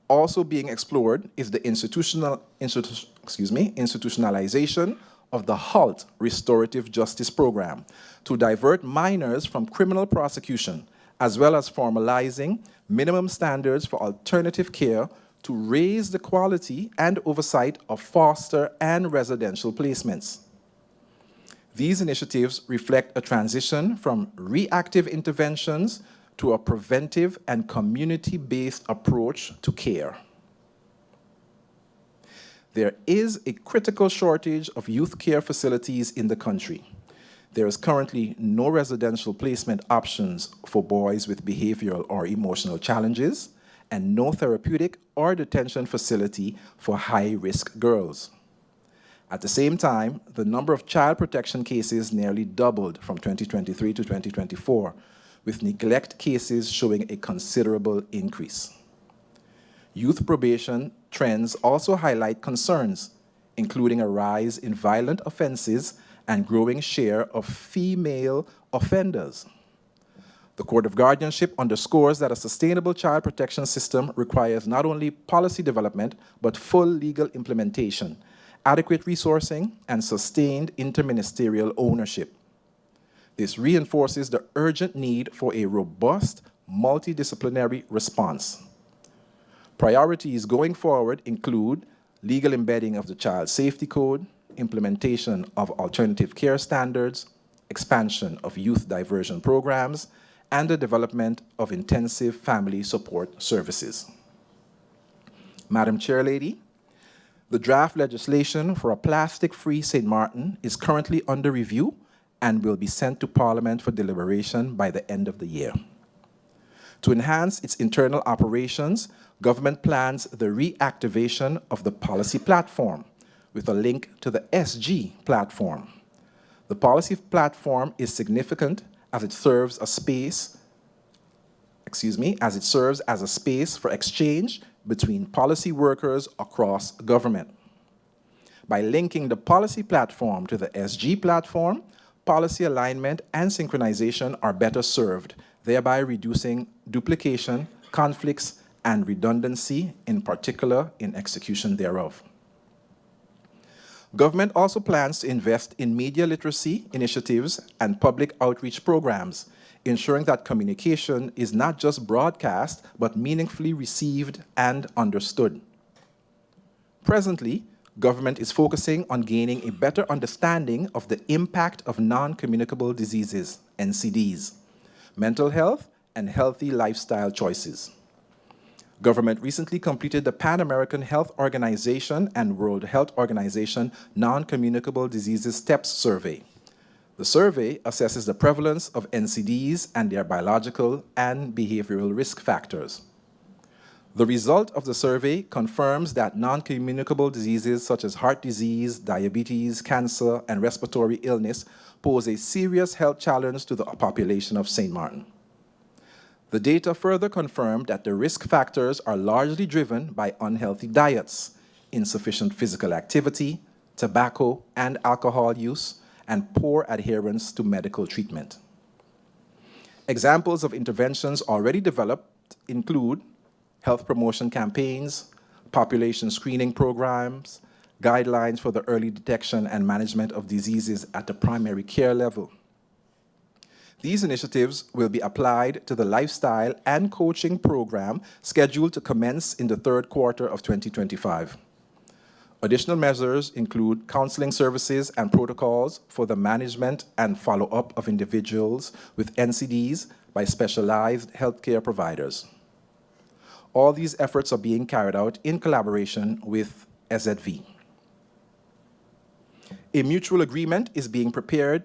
also being explored is the institutionalization of the HALT Restorative Justice Program to divert minors from criminal prosecution, as well as formalizing minimum standards for alternative care to raise the quality and oversight of foster and residential placements. These initiatives reflect a transition from reactive interventions to a preventive and community-based approach to care. There is a critical shortage of youth care facilities in the country. There is currently no residential placement options for boys with behavioral or emotional challenges, and no therapeutic or detention facility for high-risk girls. At the same time, the number of child protection cases nearly doubled from 2023 to 2024, with neglect cases showing a considerable increase. Youth probation trends also highlight concerns, including a rise in violent offenses and growing share of female offenders. The Court of Guardianship underscores that a sustainable child protection system requires not only policy development, but full legal implementation, adequate resourcing, and sustained interministerial ownership. This reinforces the urgent need for a robust, multidisciplinary response. Priorities going forward include legal embedding of the Child Safety Code, implementation of alternative care standards, expansion of youth diversion programs, and the development of intensive family support services. Madam Chair Lady, the draft legislation for a plastic-free St. Maarten is currently under review and will be sent to Parliament for deliberation by the end of the year. To enhance its internal operations, government plans the reactivation of the policy platform with a link to the SG platform. The policy platform is significant as it serves as a space for exchange between policy workers across government. By linking the policy platform to the SG platform, policy alignment and synchronization are better served, thereby reducing duplication, conflicts, and redundancy, in particular in execution thereof. Government also plans to invest in media literacy initiatives and public outreach programs, ensuring that communication is not just broadcast, but meaningfully received and understood. Presently, government is focusing on gaining a better understanding of the impact of non-communicable diseases, NCDs, mental health, and healthy lifestyle choices. Government recently completed the Pan-American Health Organization and World Health Organization Non-Communicable Diseases STEPS survey. The survey assesses the prevalence of NCDs and their biological and behavioral risk factors. The result of the survey confirms that non-communicable diseases such as heart disease, diabetes, cancer, and respiratory illness pose a serious health challenge to the population of St. Maarten. The data further confirmed that the risk factors are largely driven by unhealthy diets, insufficient physical activity, tobacco and alcohol use, and poor adherence to medical treatment. Examples of interventions already developed include health promotion campaigns, population screening programs, guidelines for the early detection and management of diseases at the primary care level. These initiatives will be applied to the lifestyle and coaching program scheduled to commence in the third quarter of 2025. Additional measures include counseling services and protocols for the management and follow-up of individuals with NCDs by specialized healthcare providers. All these efforts are being carried out in collaboration with SZV. A mutual agreement is being prepared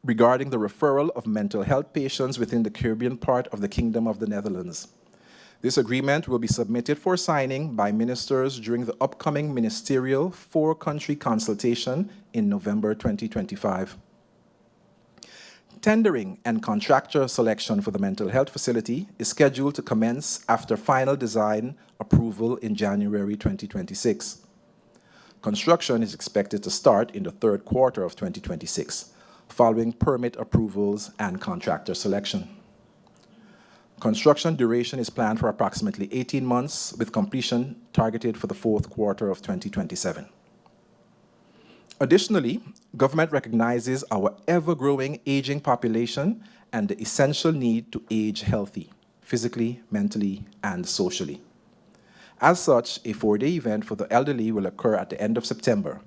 regarding the referral of mental health patients within the Caribbean part of the Kingdom of the Netherlands. This agreement will be submitted for signing by ministers during the upcoming ministerial four-country consultation in November 2025. Tendering and contractor selection for the mental health facility is scheduled to commence after final design approval in January 2026. Construction is expected to start in the third quarter of 2026, following permit approvals and contractor selection. Construction duration is planned for approximately 18 months, with completion targeted for the fourth quarter of 2027. Additionally, government recognizes our ever-growing aging population and the essential need to age healthy, physically, mentally, and socially. As such, a 4-day event for the elderly will occur at the end of September.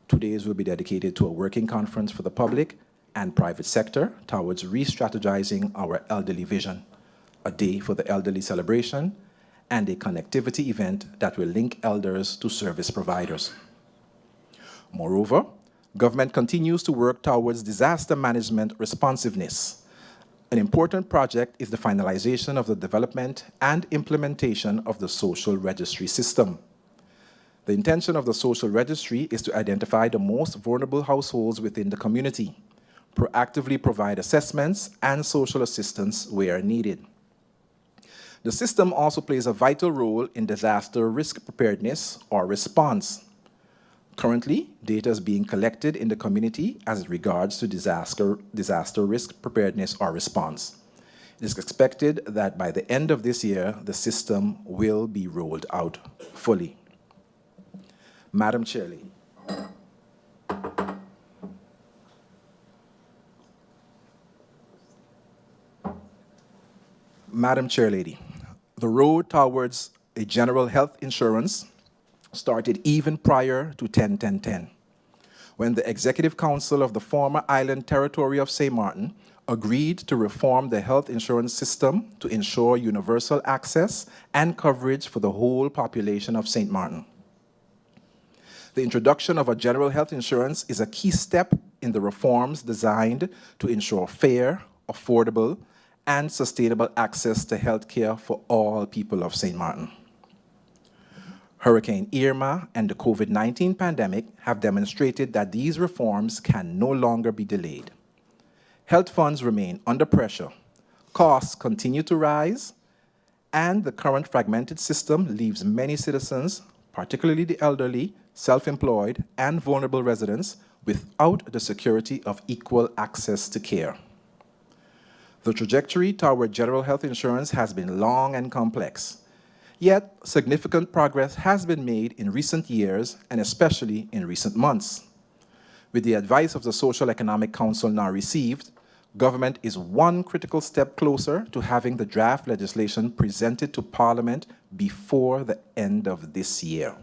2 days will be dedicated to a working conference for the public and private sector towards re-strategizing our elderly vision, a day for the elderly celebration, and a connectivity event that will link elders to service providers. Moreover, government continues to work towards disaster management responsiveness. An important project is the finalization of the development and implementation of the social registry system. The intention of the social registry is to identify the most vulnerable households within the community, proactively provide assessments and social assistance where needed. The system also plays a vital role in disaster risk preparedness or response. Currently, data is being collected in the community as it regards to disaster risk preparedness or response. It is expected that by the end of this year, the system will be rolled out fully. Madam Chair Lady. Madam Chair Lady, the road towards a general health insurance started even prior to 10-10-10, when the Executive Council of the former island territory of St. Maarten agreed to reform the health insurance system to ensure universal access and coverage for the whole population of St. Maarten. The introduction of a general health insurance is a key step in the reforms designed to ensure fair, affordable, and sustainable access to health care for all people of St. Maarten. Hurricane Irma and the COVID-19 pandemic have demonstrated that these reforms can no longer be delayed. Health funds remain under pressure, costs continue to rise, and the current fragmented system leaves many citizens, particularly the elderly, self-employed, and vulnerable residents, without the security of equal access to care. The trajectory toward general health insurance has been long and complex. Yet, significant progress has been made in recent years, and especially in recent months. With the advice of the Social Economic Council now received, government is one critical step closer to having the draft legislation presented to Parliament before the end of this year.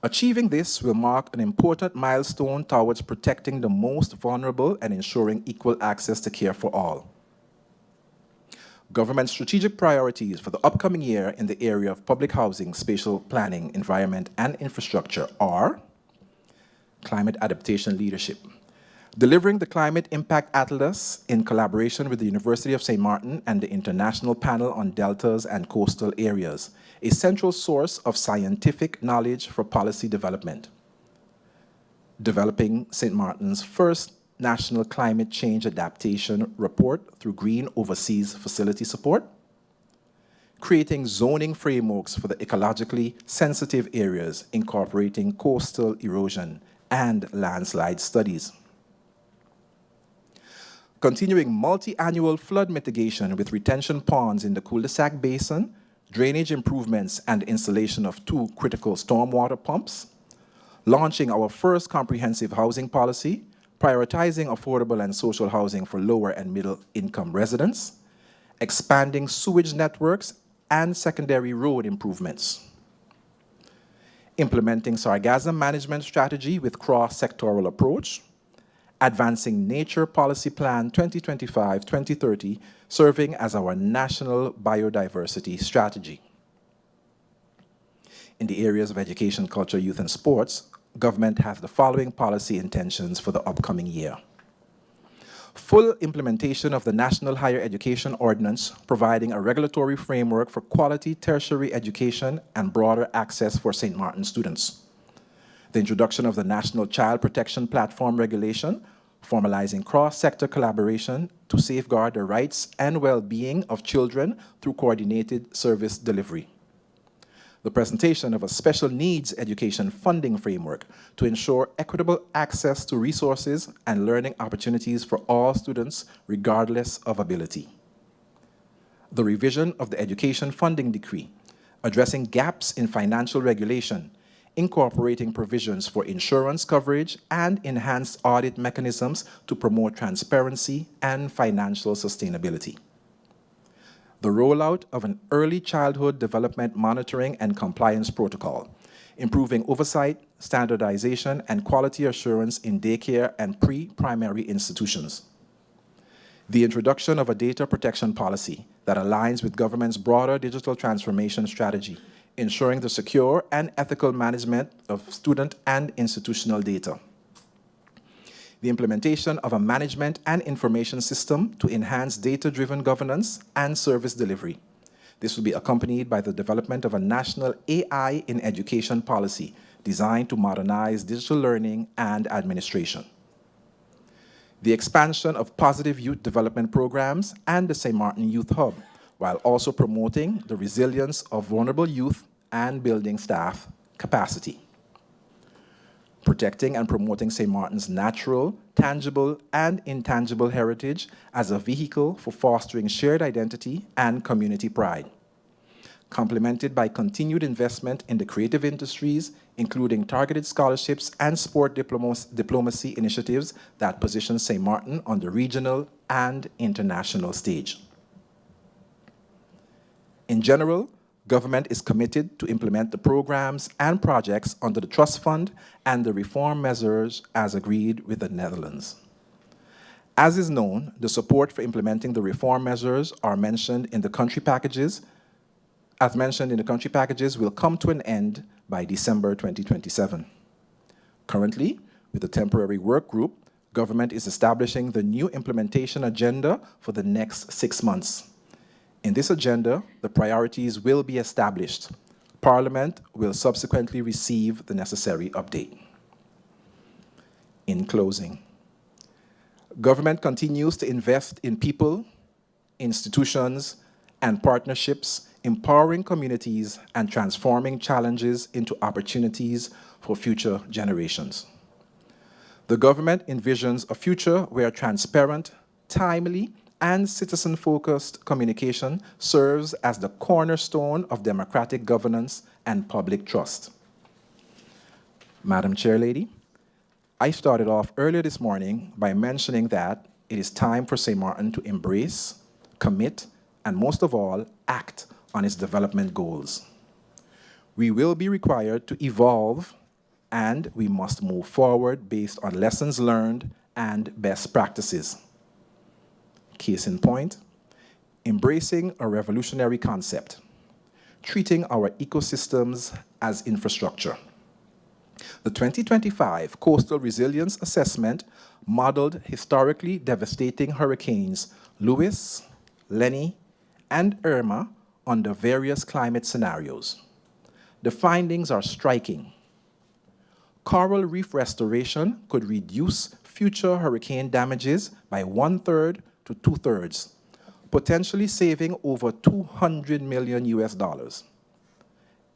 Achieving this will mark an important milestone towards protecting the most vulnerable and ensuring equal access to care for all. Government's strategic priorities for the upcoming year in the area of public housing, spatial planning, environment, and infrastructure are climate adaptation leadership, delivering the Climate Impact Atlas in collaboration with the University of St. Maarten and the International Panel on Deltas and Coastal Areas, a central source of scientific knowledge for policy development. Developing St. Maarten's first National Climate Change Adaptation Report through Green Overseas Facility Support, creating zoning frameworks for the ecologically sensitive areas, incorporating coastal erosion and landslide studies, continuing multi-annual flood mitigation with retention ponds in the cul-de-sac basin, drainage improvements and installation of 2 critical stormwater pumps, launching our first comprehensive housing policy, prioritizing affordable and social housing for lower and middle income residents, expanding sewage networks and secondary road improvements, implementing sargassum management strategy with cross-sectoral approach, advancing Nature Policy Plan 2025-2030, serving as our national biodiversity strategy. In the areas of education, culture, youth, and sports, government has the following policy intentions for the upcoming year. Full implementation of the National Higher Education Ordinance, providing a regulatory framework for quality tertiary education and broader access for St. Maarten students. The introduction of the National Child Protection Platform regulation, formalizing cross-sector collaboration to safeguard the rights and well-being of children through coordinated service delivery. The presentation of a special needs education funding framework to ensure equitable access to resources and learning opportunities for all students, regardless of ability. The revision of the education funding decree, addressing gaps in financial regulation, incorporating provisions for insurance coverage and enhanced audit mechanisms to promote transparency and financial sustainability. The rollout of an early childhood development monitoring and compliance protocol, improving oversight, standardization, and quality assurance in daycare and pre-primary institutions. The introduction of a data protection policy that aligns with government's broader digital transformation strategy, ensuring the secure and ethical management of student and institutional data. The implementation of a management and information system to enhance data-driven governance and service delivery. This will be accompanied by the development of a national AI in education policy designed to modernize digital learning and administration. The expansion of positive youth development programs and the St. Maarten Youth Hub, while also promoting the resilience of vulnerable youth and building staff capacity. Protecting and promoting St. Maarten's natural, tangible, and intangible heritage as a vehicle for fostering shared identity and community pride. Complemented by continued investment in the creative industries, including targeted scholarships and sport diplomacy initiatives that position St. Maarten on the regional and international stage. In general, government is committed to implement the programs and projects under the Trust Fund and the reform measures as agreed with the Netherlands. As is known, the support for implementing the reform measures as mentioned in the country packages will come to an end by December 2027. Currently, with a temporary work group, government is establishing the new implementation agenda for the next 6 months. In this agenda, the priorities will be established. Parliament will subsequently receive the necessary update. In closing, government continues to invest in people, institutions, and partnerships, empowering communities and transforming challenges into opportunities for future generations. The government envisions a future where transparent, timely, and citizen-focused communication serves as the cornerstone of democratic governance and public trust. Madam Chairlady, I started off earlier this morning by mentioning that it is time for St. Maarten to embrace, commit, and most of all, act on its development goals. We will be required to evolve, and we must move forward based on lessons learned and best practices. Case in point, embracing a revolutionary concept, treating our ecosystems as infrastructure. The 2025 Coastal Resilience Assessment modeled historically devastating hurricanes Louis, Lenny, and Irma under various climate scenarios. The findings are striking. Coral reef restoration could reduce future hurricane damages by 1/3 to 2/3, potentially saving over $200 million US.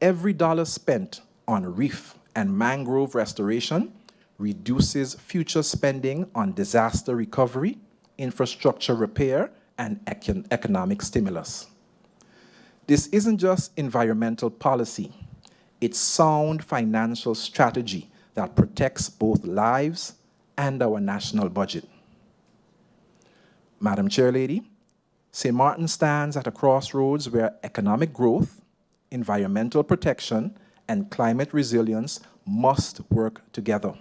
Every dollar spent on reef and mangrove restoration reduces future spending on disaster recovery, infrastructure repair, and economic stimulus. This isn't just environmental policy, it's sound financial strategy that protects both lives and our national budget. Madam Chairlady, St. Maarten stands at a crossroads where economic growth, environmental protection, and climate resilience must work together.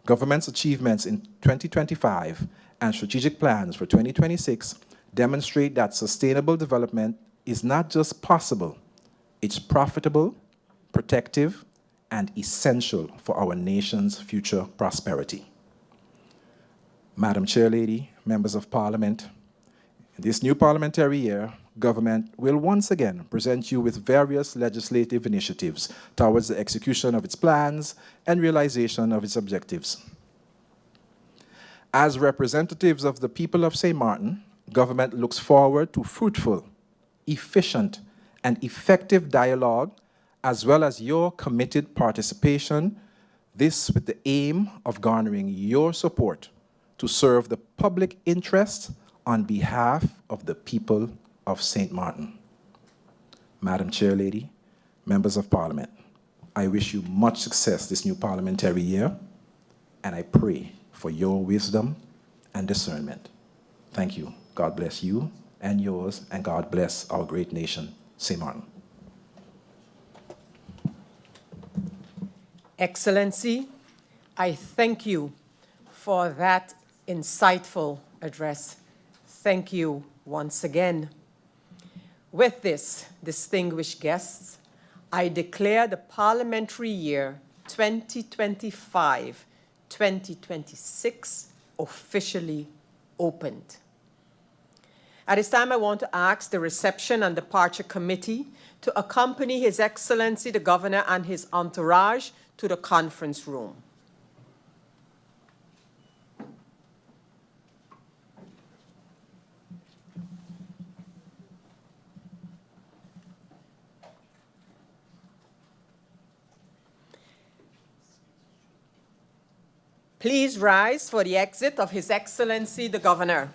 Government's achievements in 2025 and strategic plans for 2026 demonstrate that sustainable development is not just possible, it's profitable, protective, and essential for our nation's future prosperity. Madam Chairlady, members of Parliament, in this new parliamentary year, government will once again present you with various legislative initiatives towards the execution of its plans and realization of its objectives. As representatives of the people of St. Maarten, government looks forward to fruitful, efficient, and effective dialogue, as well as your committed participation, this with the aim of garnering your support to serve the public interest on behalf of the people of St. Maarten. Madam Chairlady, members of Parliament, I wish you much success this new parliamentary year, and I pray for your wisdom and discernment. Thank you. God bless you and yours, and God bless our great nation, St. Maarten. Excellency, I thank you for that insightful address. Thank you once again. With this, distinguished guests, I declare the parliamentary year 2025-2026 officially opened. At this time, I want to ask the Reception and Departure Committee to accompany His Excellency the Governor and his entourage to the conference room. Please rise for the exit of His Excellency the Governor.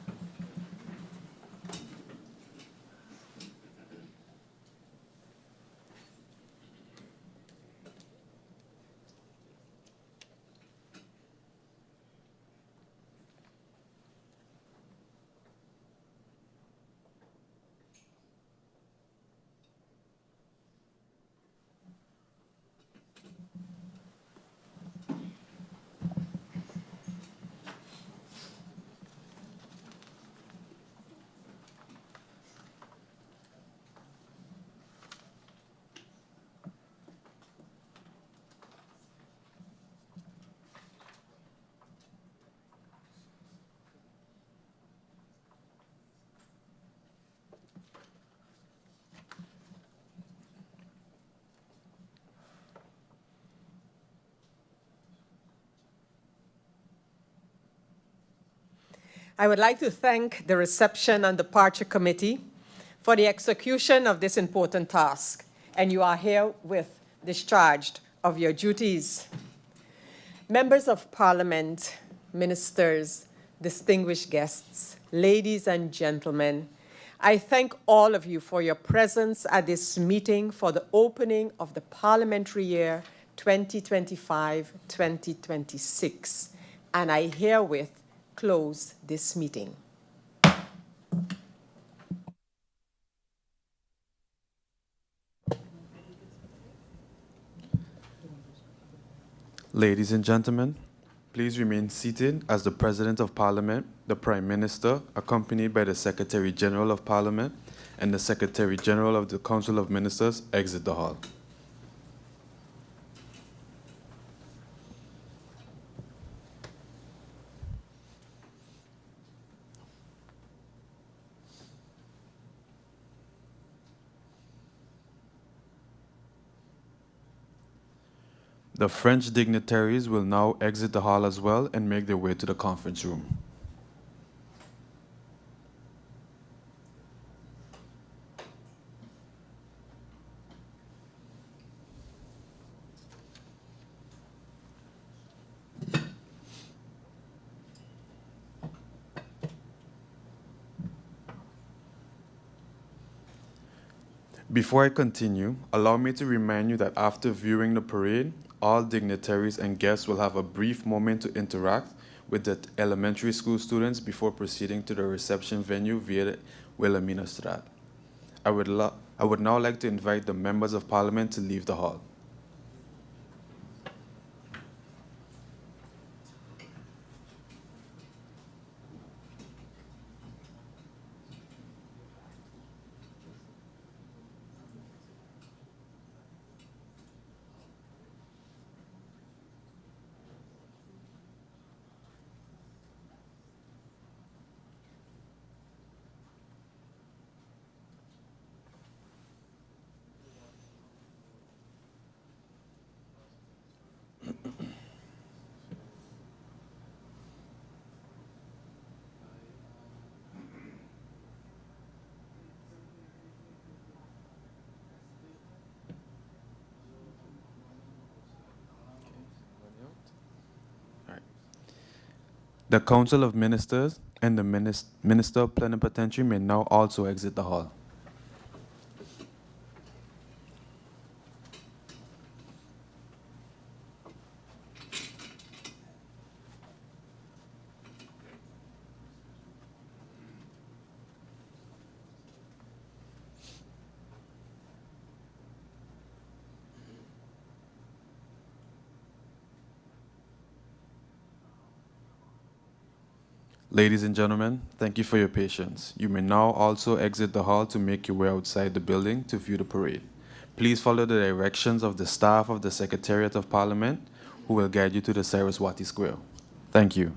I would like to thank the Reception and Departure Committee for the execution of this important task, and you are herewith discharged of your duties. Members of Parliament, ministers, distinguished guests, ladies and gentlemen, I thank all of you for your presence at this meeting for the opening of the parliamentary year 2025-2026, and I herewith close this meeting. Ladies and gentlemen, please remain seated as the President of Parliament, the Prime Minister, accompanied by the Secretary General of Parliament and the Secretary General of the Council of Ministers, exit the hall. The French dignitaries will now exit the hall as well and make their way to the conference room. Before I continue, allow me to remind you that after viewing the parade, all dignitaries and guests will have a brief moment to interact with the elementary school students before proceeding to the reception venue via the Wilhelmina Straat. I would now like to invite the members of Parliament to leave the hall. The Council of Ministers and the Minister Plenipotentiary may now also exit the hall. Ladies and gentlemen, thank you for your patience. You may now also exit the hall to make your way outside the building to view the parade. Please follow the directions of the staff of the Secretariat of Parliament, who will guide you to the Saraswati Square. Thank you.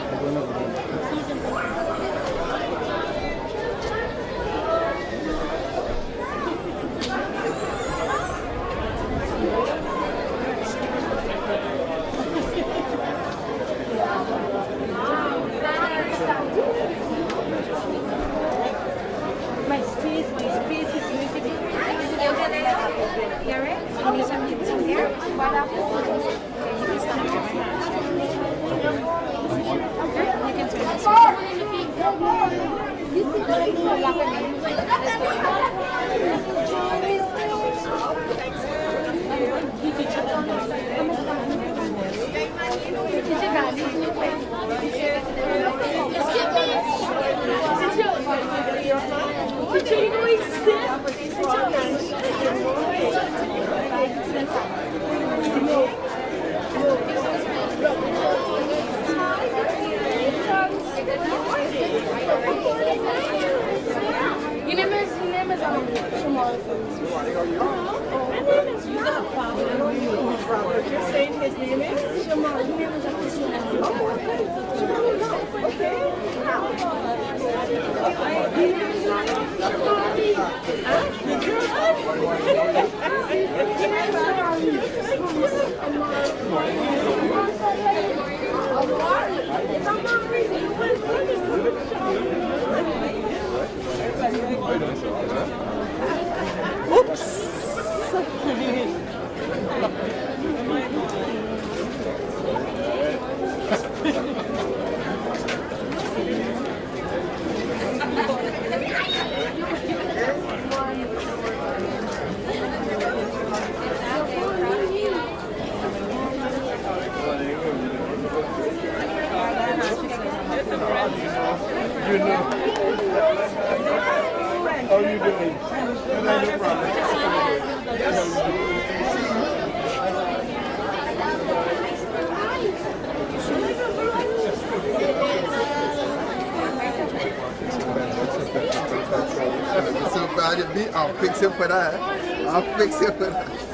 I don't know. So bad it be, I'll fix it for that. I'll fix it for that.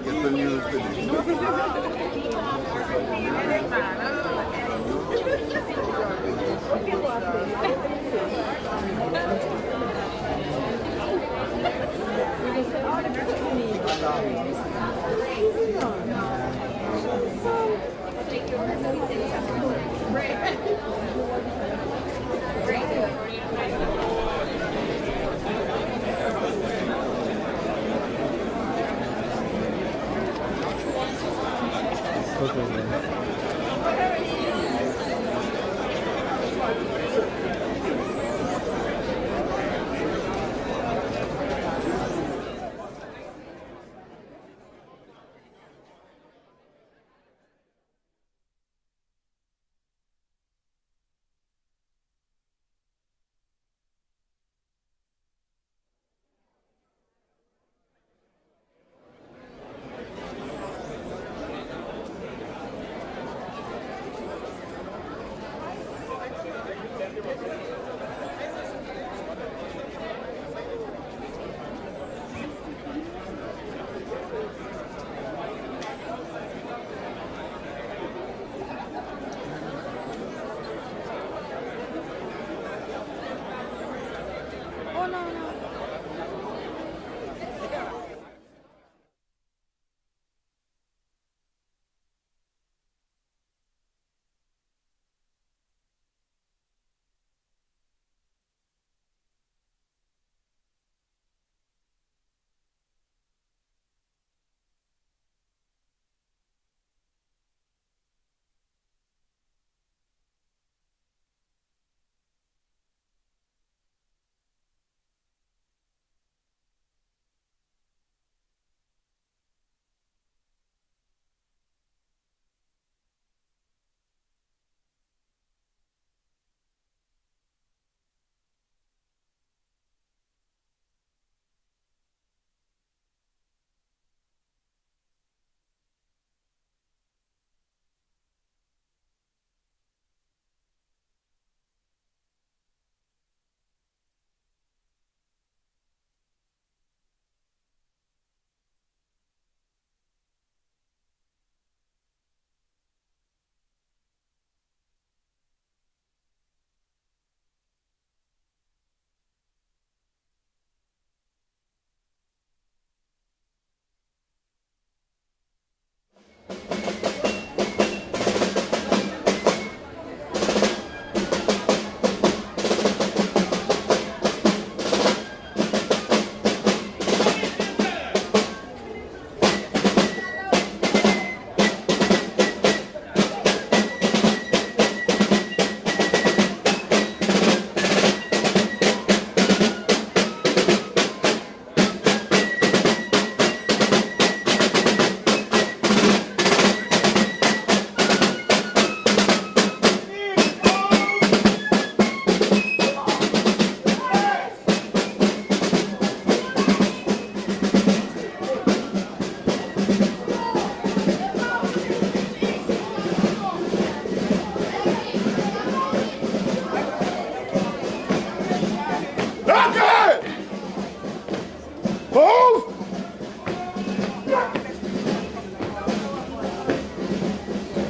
Get the news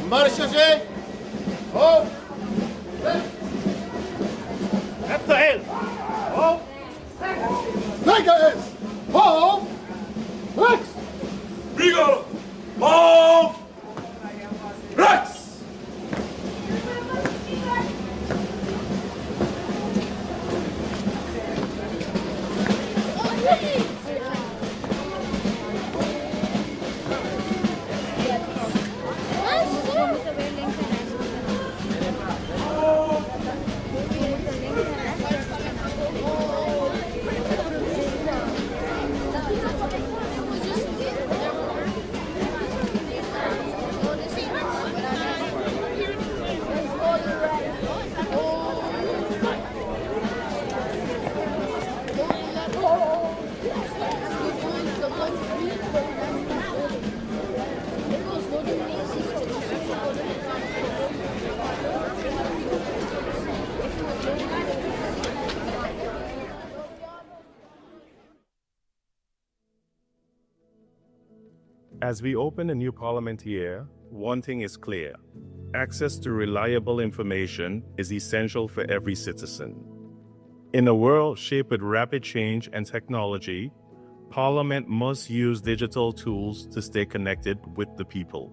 Marchez! Hoofd! Heb de heel! Hoofd! Linker is! Hoofd! Rechts! Spiegel! Hoofd! Rechts! As we open a new parliament year, one thing is clear. Access to reliable information is essential for every citizen. In a world shaped with rapid change and technology, Parliament must use digital tools to stay connected with the people.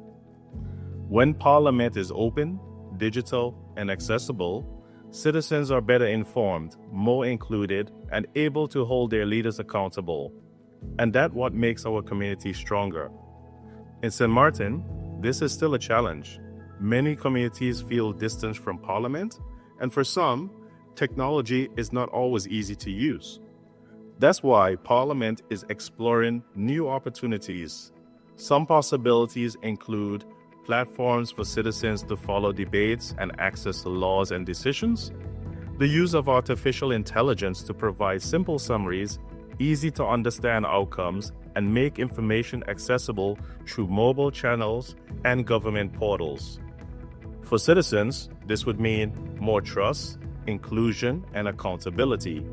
When Parliament is open, digital, and accessible, citizens are better informed, more included, and able to hold their leaders accountable. And that's what makes our community stronger. In St. Maarten, this is still a challenge. Many communities feel distant from Parliament, and for some, technology is not always easy to use. That's why Parliament is exploring new opportunities. Some possibilities include platforms for citizens to follow debates and access to laws and decisions, the use of artificial intelligence to provide simple summaries, easy to understand outcomes, and make information accessible through mobile channels and government portals. For citizens, this would mean more trust, inclusion, and accountability.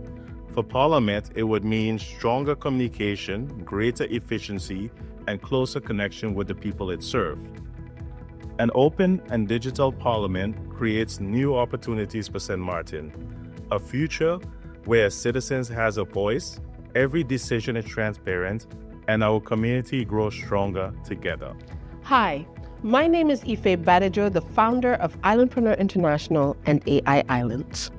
For Parliament, it would mean stronger communication, greater efficiency, and closer connection with the people it serves. An open and digital Parliament creates new opportunities for St. Maarten, a future where citizens has a voice, every decision is transparent, and our community grows stronger together. Hi, my name is Ife Badejo, the founder of Islandpreneur International and AI Islands.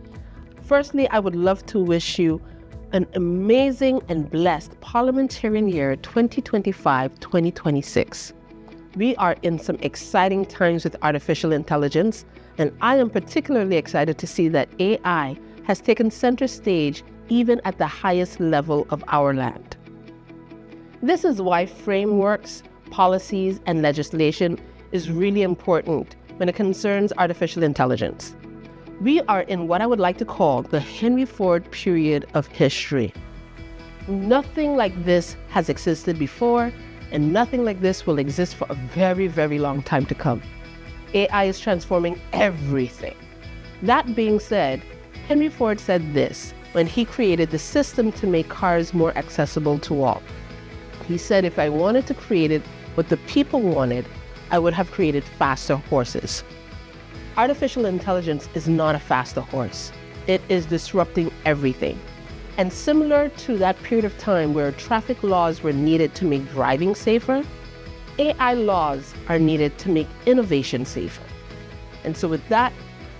Firstly, I would love to wish you an amazing and blessed Parliamentarian year 2025-2026. We are in some exciting times with artificial intelligence, and I am particularly excited to see that AI has taken center stage even at the highest level of our land. This is why frameworks, policies, and legislation is really important when it concerns artificial intelligence. We are in what I would like to call the Henry Ford period of history. Nothing like this has existed before, and nothing like this will exist for a very, very long time to come. AI is transforming everything. That being said, Henry Ford said this when he created the system to make cars more accessible to all. He said, if I wanted to create it what the people wanted, I would have created faster horses. Artificial intelligence is not a faster horse. It is disrupting everything. And similar to that period of time where traffic laws were needed to make driving safer, AI laws are needed to make innovation safer. And so with that,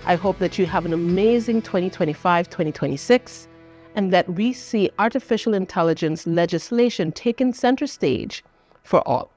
I hope that you have an amazing 2025-2026 and that we see artificial intelligence legislation taking center stage for all.